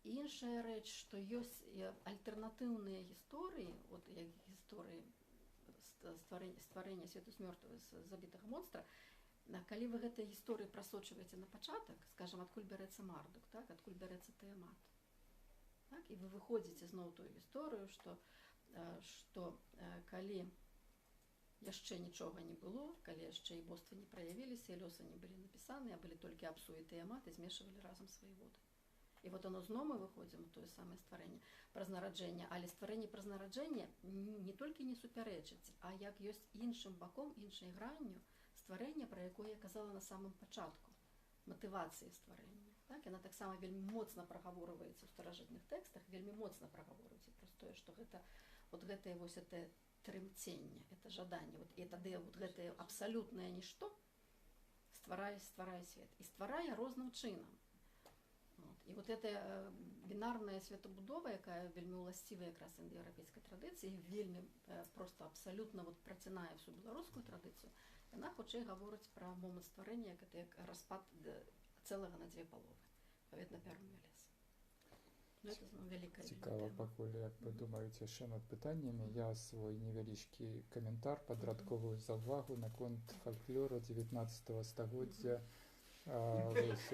Іншая рэч, што ёсць альтэрнатыўныя гісторыі, от як гісторыі стварэння свету з мёртвага, з забітага монстра, калі вы гэтай гісторыі прасочваеце на пачатак, скажам, адкуль бярэцца Мардук, так, адкуль бярэцца Тыамат. Так, і вы выходзіце зноў тую гісторыю, што калі яшчэ нічога не было, калі яшчэ і боствы не праявіліся, і лёсы не былі напісаны, а былі толькі Апсу і Тыамат, і змешвалі разам свае воды. І вот оно зноў мы выходзім у тое самае стварэнне праз нараджэнне, але стварэнне праз нараджэнне не толькі не супярэчыць, а як ёсць іншым баком, іншай гранню стварэння, пра якое я казала на самым пачатку, матывацыі стварэння. Так, яна таксама вельмі моцна прагаворваецца ў старажытных тэкстах, вельмі моцна прагаворваецца праз тое, што гэта вот гэтае вось это трымценне, это жаданне, вот, і тады вот гэтае абсалютнае нішто стварае свет і стварае розным чынам. І вот эта бінарная светабудова, якая вельмі ўласціва якраз індаеўрапейскай традыцыі, вельмі просто абсалютна вот працінае всю беларускую традыцыю, яна хутчэй гаворыць пра момант стварэння, як это як распад цэлага на дзве паловы, паведна пярунны лес. Ну, это вялікая Цікава, пакуль як вы думаеце яшчэ над пытаннямі, я свой невялічкі каментар падрадковую заўвагу наконт фальклору 19 стагоддзя. Вось,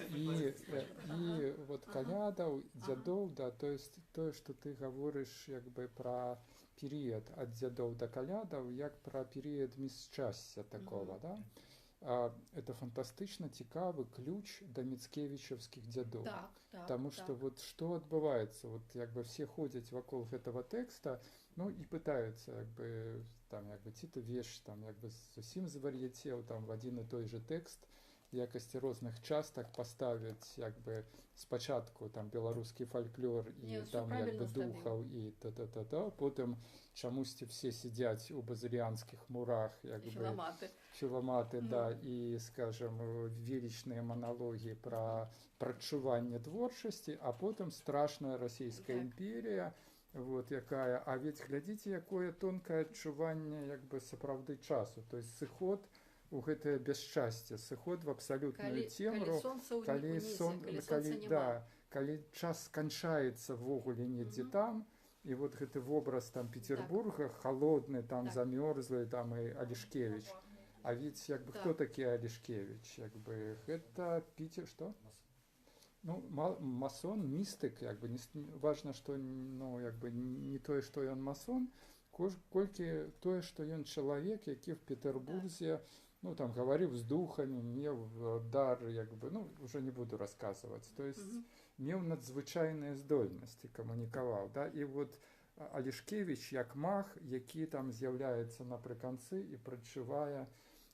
і вот калядаў, дзядоў, да, то есть тое, што ты гаворыш як бы пра перыяд ад дзядоў да калядаў, як пра перыяд міжчасця такого, да? Это фантастычна цікавы ключ да міцкевічаўскіх дзядоў. Таму што вот што адбываецца, вот як бы все ходзяць вакол гэтага тэкста, ну і пытаюцца як бы там як бы ці то веш там як бы зусім звар'яцеў там в адзін і той же тэкст якасці розных частак паставяць як бы спачатку там беларускі фальклор і там як бы духаў і та-та-та-та, потым чамусьці все сядзяць у базыльянскіх мурах як бы філаматы, да, і скажем велічныя маналогі пра прадчуванне творчасці, а потым страшная расійская імперія, вот якая, а ведь глядзіце, якое тонкае адчуванне як бы сапраўды часу, то есть сыход у гэтае бясчасце, сыход в абсалютную цемру, калі час сканчаецца ввогуле недзе там, і вот гэты вобраз там Петербурга холодны, там замёрзлы, там і Алішкевіч. А ведь як бы хто такі Алішкевіч, як бы гэта Пітер, што? Ну, масон, містык, як бы, не важна, што, ну, як бы, не тое, што ён масон, колькі тое, што ён чалавек, які в Петербурзе, ну, там, гаварыў з духамі, меў дар, як бы, ну, уже не буду расказваць, то есть меў надзвычайныя здольнасці, камунікаваў, да, і вот Алішкевіч як маг, які там з'яўляецца напрыканцы і прадчувае,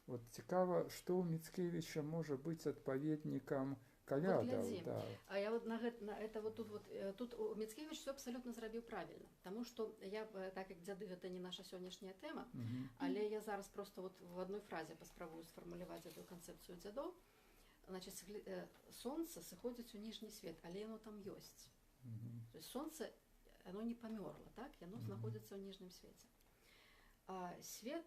вот цікава, што ў Міцкевіча можа быць адпаведнікам каляда, глядзім. да. А я вот на это вот тут Міцкевіч все абсолютно зрабіў правильно, тому что я, так як дзяды гэта не наша сённяшняя тэма, але я зараз просто вот в одной фразе паспрабую сфармуляваць эту канцэпцыю дзядоў. Значит, сонца сыходзіць у ніжні свет, але яно там ёсць. То есть сонца, оно не памёрла, так? Яно знаходзіцца ў ніжнім свеце. А свет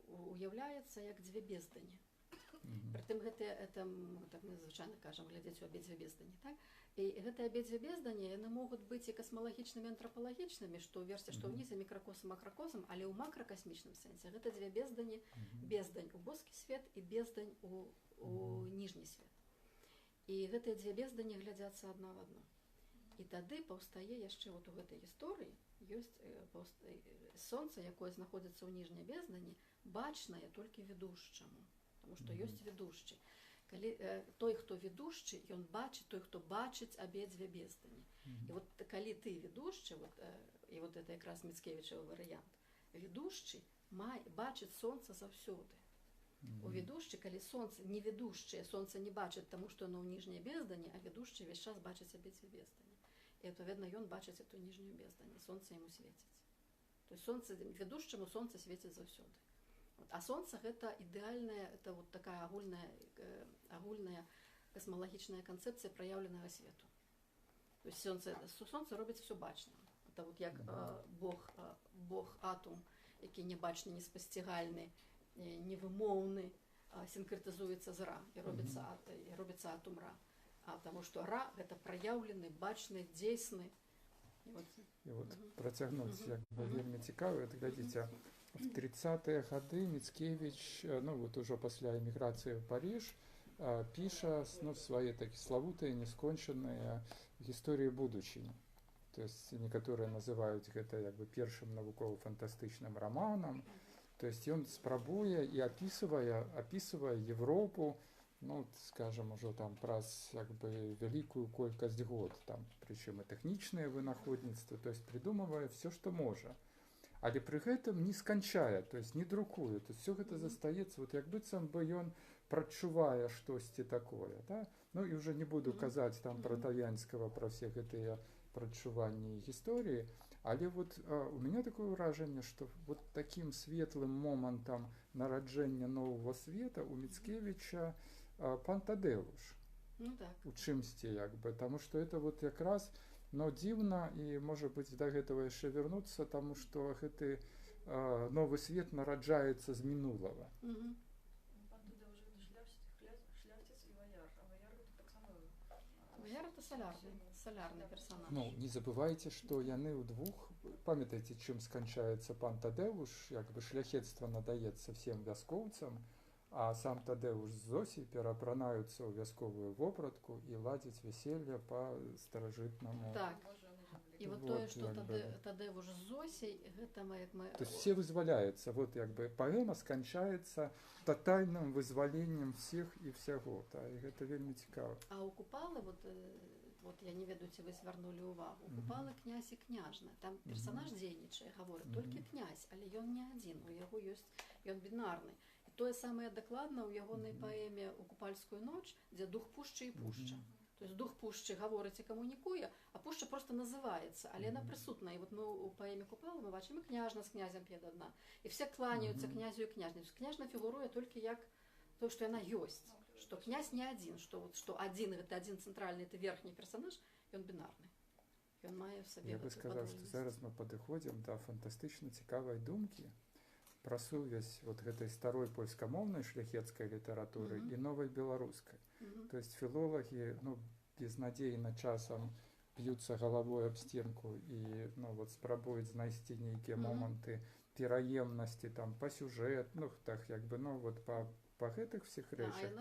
уяўляецца як дзве бездані. Прытым гэта мы звычайна кажам, глядзець у абедзве бездані, так? І гэтыя абедзве бездані, яны могуць быць і касмалагічнымі, антропалагічнымі, што версія, што ўнізе мікракосам, макракосам, але ў макракасмічным сэнсе гэта дзве бездані, бездань у боскі свет і бездань у ніжні свет. І гэтыя дзве бездані глядзяцца адна в адно. І тады паўстае яшчэ вот у гэтай гісторыі ёсць сонца, якое знаходзіцца ў ніжняй бездані, бачнае толькі ведушчаму, тому што ёсць ведушчы. Калі той, хто ведушчы, ён бачыць, той, хто бачыць абедзве бездані. І вот калі ты ведушчы, і вот это якраз Міцкевічаў варыянт, ведушчы бачыць сонца заўсёды. У ведушчы, калі сонца не ведушчае, сонца не бачыць, таму што яно ў ніжняй бездані, а ведушчы ўвесь час бачыць абедзве бездані. І адпаведна ён бачыць эту ніжнюю бездань, сонца яму свеціць. То есть сонца ведушчаму сонца свеціць заўсёды. А сонца гэта ідэальная, это вот такая агульная касмалагічная канцэпцыя праяўленага свету. То есть сонца робіць все бачным. Это вот як Бог атом, які не бачны, не спасцігальны, невымоўны, сінкрэтызуецца з ра і робіцца атом ра. Таму што ра гэта праяўлены, бачны, дзейсны. І вот працягнуць як бы вельмі цікава, глядзіце, в 30-е гады Міцкевіч, ну вот ужо пасля эміграцыі ў Париж, піша свае такі славутыя, нескончаныя гісторыі будучыні. То есть некаторыя называюць гэта як бы першым навукова-фантастычным раманам. То есть ён спрабуе і апісвае Европу, ну, скажем, ужо там праз як бы вялікую колькасць год, там, прычым і тэхнічныя вынаходніцтвы, то есть придумывае все, што можа. Але пры гэтым не сканчае, то есть не друкуе, то есть все гэта застаецца, вот як быццам бы ён прачувае штосьці такое, да? Ну і уже не буду казаць там пра Тавянскага, пра все гэтыя прачуванні і гісторыі, але вот у мяне такое ўражанне, што вот такім светлым момантам нараджэння новага света у Міцкевіча пан Тадэуш. Ну так. У чымсьці як бы, таму што это вот якраз дзіўна і, можа быць, да гэтага яшчэ вярнуцца, таму што гэты новы свет нараджаецца з мінулага. Пан Тадэуш гэта шляхціц і ваяр, а ваяр гэта таксама... Ваяр это салярны персонаж. Ну, не забывайце, што яны ўдвух, памятаеце, чым сканчаецца пан Тадэуш, як бы шляхецтва надаецца всем вяскоўцам, а сам Тадэуш з Зосей пераапранаюцца ў вясковую вопратку і ладзяць вяселле па старажытнаму. Так. І вот тое, што Тадэуш з Зосей, гэта як мы... То есть все вызваляюцца, вот як бы паэма сканчаецца тотальным вызваленнем всіх і всяго, і гэта вельмі цікава. А у Купалы, вот я не ведаю, ці вы звярнулі ўвагу, у Купалы князь і княжна, там персонаж дзейнічае, гаворыць, толькі князь, але ён не адзін, у яго ёсць, ён бінарны. І тое самае дакладна ў ягонай паэме «У купальскую ноч», дзе дух пушчы і пушча. То есть дух пушчы гаворыць і камунікуе, а пушча просто называецца, але яна прысутная. І вот мы у паэме Купалы мы бачым і княжна з князем п'е да дна. І все кланяюцца князю і княжне. Княжна фігуруе толькі як то, што яна ёсць. Што князь не адзін, што адзін, гэта адзін цэнтральны, это верхні персонаж, ён бінарны. Ён мае в сабе... Я бы сказаў, што зараз мы падыходзім да фантастычна цікавай думкі пра сувязь вот гэтай старой польскамоўнай шляхецкай літаратуры і новай беларускай. То есть філолагі, ну, безнадзейна часам б'юцца галавой аб сценку і, ну, вот спрабуюць знайсці нейкія моманты пераемнасці там па сюжэтах, як бы, ну, вот па гэтых всіх рэчах.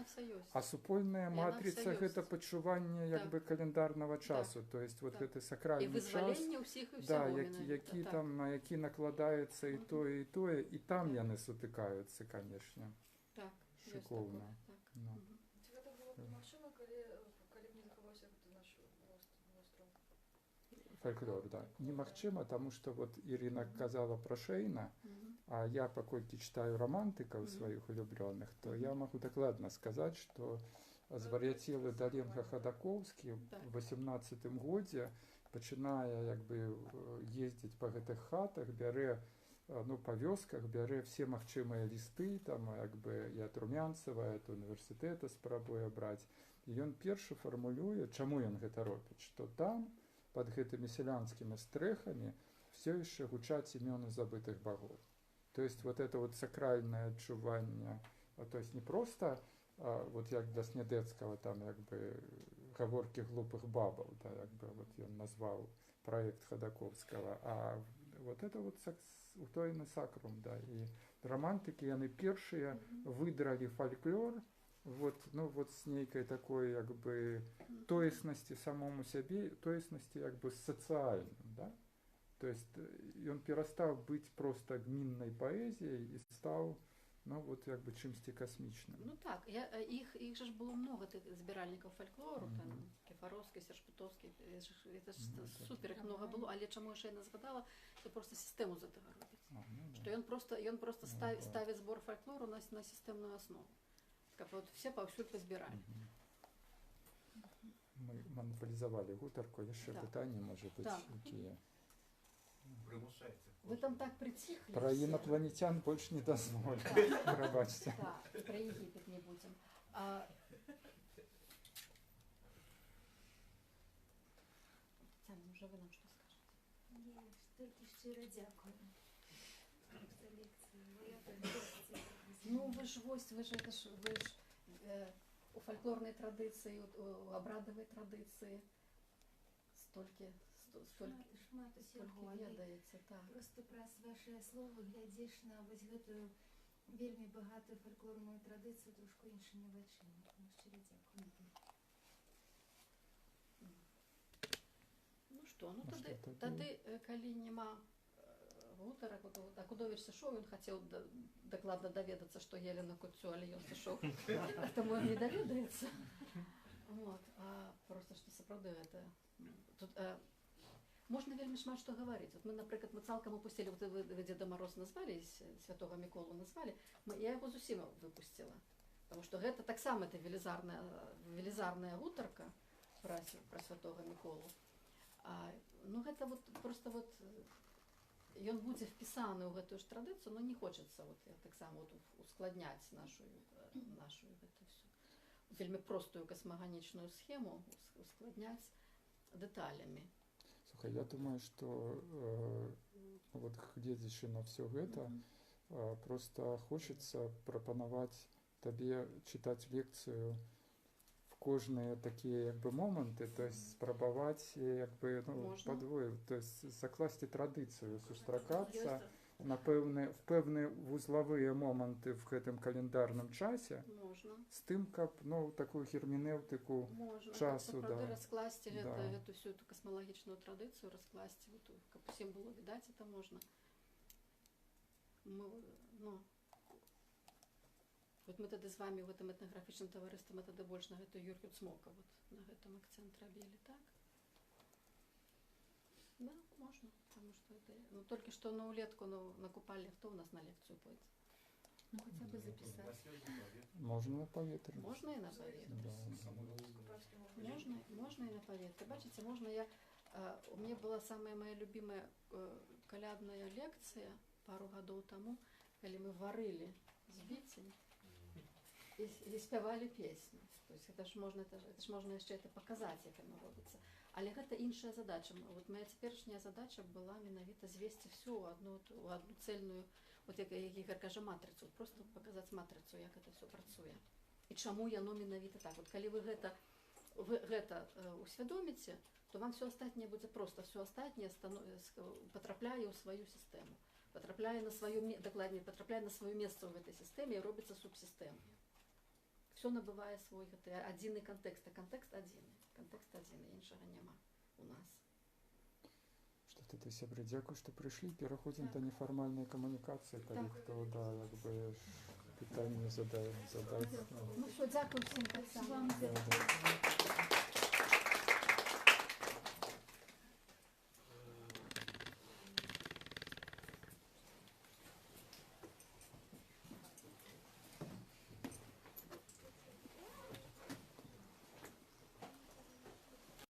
А супольная матрыца гэта пачуванне як бы календарнага часу, то есть вот гэты сакральны час, які там, на які накладаецца і тое, і там яны сутыкаюцца, канешне. Так, шыкоўна. Ці гэта было б магчыма, калі б не захаваўся гэты наш востраў? Фальклор, да. Немагчыма, таму што вот Ірына казала пра Шэйна, а я паколькі читаю романтыкаў сваіх улюблёных, то я магу дакладна сказаць, што звар'яцелы Даленга Хадаковскі Так. в 18 годзе пачынае як бы ездзіць па гэтых хатах, бярэ па вёсках, бярэ все магчымыя лісты, там як бы і ад Румянцева, ад універсітэта спрабуе браць. І ён першы фармулюе, чаму ён гэта робіць, што там пад гэтымі сялянскімі стрэхамі все яшчэ гучаць імёны забытых багоў. То есть вот это вот сакральное адчуванне, то есть не просто вот як для Снедэцкага там як бы гаворкі глупых бабаў, да, як бы вот ён назваў праект Хадаковскага, а вот это вот утоены сакрум, да, і романтыкі яны першыя выдралі фальклор вот, ну, вот з нейкай такой як бы тоеснасці самому сябе, тоеснасці як бы сацыяльным, да? То есть ён перастаў быць проста гміннай паэзіяй і стаў, ну, вот як бы чымсьці касмічным. Ну так, іх же ж было много збіральнікаў фальклору, там Кефаровскі, Сершпутовскі, это ж супер, іх много было, але чаму яшчэ я не згадала, це просто сістэму з гэтага робіць. Што ён просто ставіць збор фальклору на сістэмную аснову. Как вот все паўсюль пазбіралі. Мы манополізавалі гутарку, яшчэ пытанні, можа быць, якія? Примушайте. Вы там так притихли. Про инопланетян больше не дозволю. Пробачьте. Да, про Египет не будем. Таня, уже вы нам что скажете? Я тільки щиро дякую за лекцію. Моя традиція. Ну, вы ж гость, вы ж у фольклорной традиции, у обрядовой традиции столько ведаеце, так. Просто праз ваше слово глядзіш на вось гэтую вельмі багатую фольклорную традыцыю трошку іншымі вачыма. Тому шчыра дзякую. Ну што, ну тады калі няма гутарак, а Кудовіч сышоў, ён хацеў дакладна даведацца, што Елена Куццё, але ён сышоў, таму ён не даведаецца. Вот, а просто што сапраўды гэта... Тут можна вельмі шмат што гаварыць. Вот мы, напрыклад, мы цалкам упусцілі, вот вы Дзеда Мороз назвалі, Святога Міколу назвалі, я яго зусім выпусціла. Потому што гэта таксама велізарная гутарка пра Святога Міколу. Ну гэта вот просто вот ён будзе впісаны ў гэтую ж традыцыю, но не хочацца вот таксама вот ускладняць нашу гэту всю вельмі простую касмаганічную схему, ускладняць дэталямі. Слухай, я думаю, что вот гледзячы на все гэта, просто хочется прапанаваць табе чытаць лекцыю в кожныя такія як бы моманты, то есть спрабаваць як бы падвоіць, то есть закласці традыцыю, сустракацца в пэўныя вузлавыя моманты в гэтым календарным часе, з тым, каб такую герменэўтыку часу, да, раскласці гэту всю эту касмалагічную традыцыю, раскласці, каб усім было відаць, это можна. Вот мы тады з вами в гэтым этнаграфічным таварыстве, мы тады больш на гэту Юр'ю Цмока, вот на гэтым акцент рабілі, так? Да, можно, потому что это... Ну, только что на улетку, на купальне, кто у нас на лекцию пойдет? Ну, хотя бы записать. Можно на поветрі. Можно и на поветрі. Можно и на поветрі. Бачите, можно я... У меня была самая моя любимая колядная лекция пару годов тому, когда мы варили збіцень и спявали песню. То есть это ж можно еще это показать, як оно робится. Але гэта іншая задача. Вот моя цяперашняя задача была менавіта звесці всю у одну цельную, вот як Ігор кажа, матрицу, просто показаць матрицу, як это все працуе. І чаму яно менавіта так. Вот калі вы гэта усвядоміце, то вам все астатняе будзе просто, все астатняе потрапляе ў сваю сістэму, потрапляе на свое месца ў гэтай сістэме і робіцца субсістэмай. Все набывае свой адзіны кантэкст, а кантэкст адзіны, іншага няма у нас. Што ты, сябры, дзякуй, што прыйшлі, пераходзім да нефармальнай камунікацыі, калі хто, да, як бы пытанне задаць. Ну все, дзякуй всім.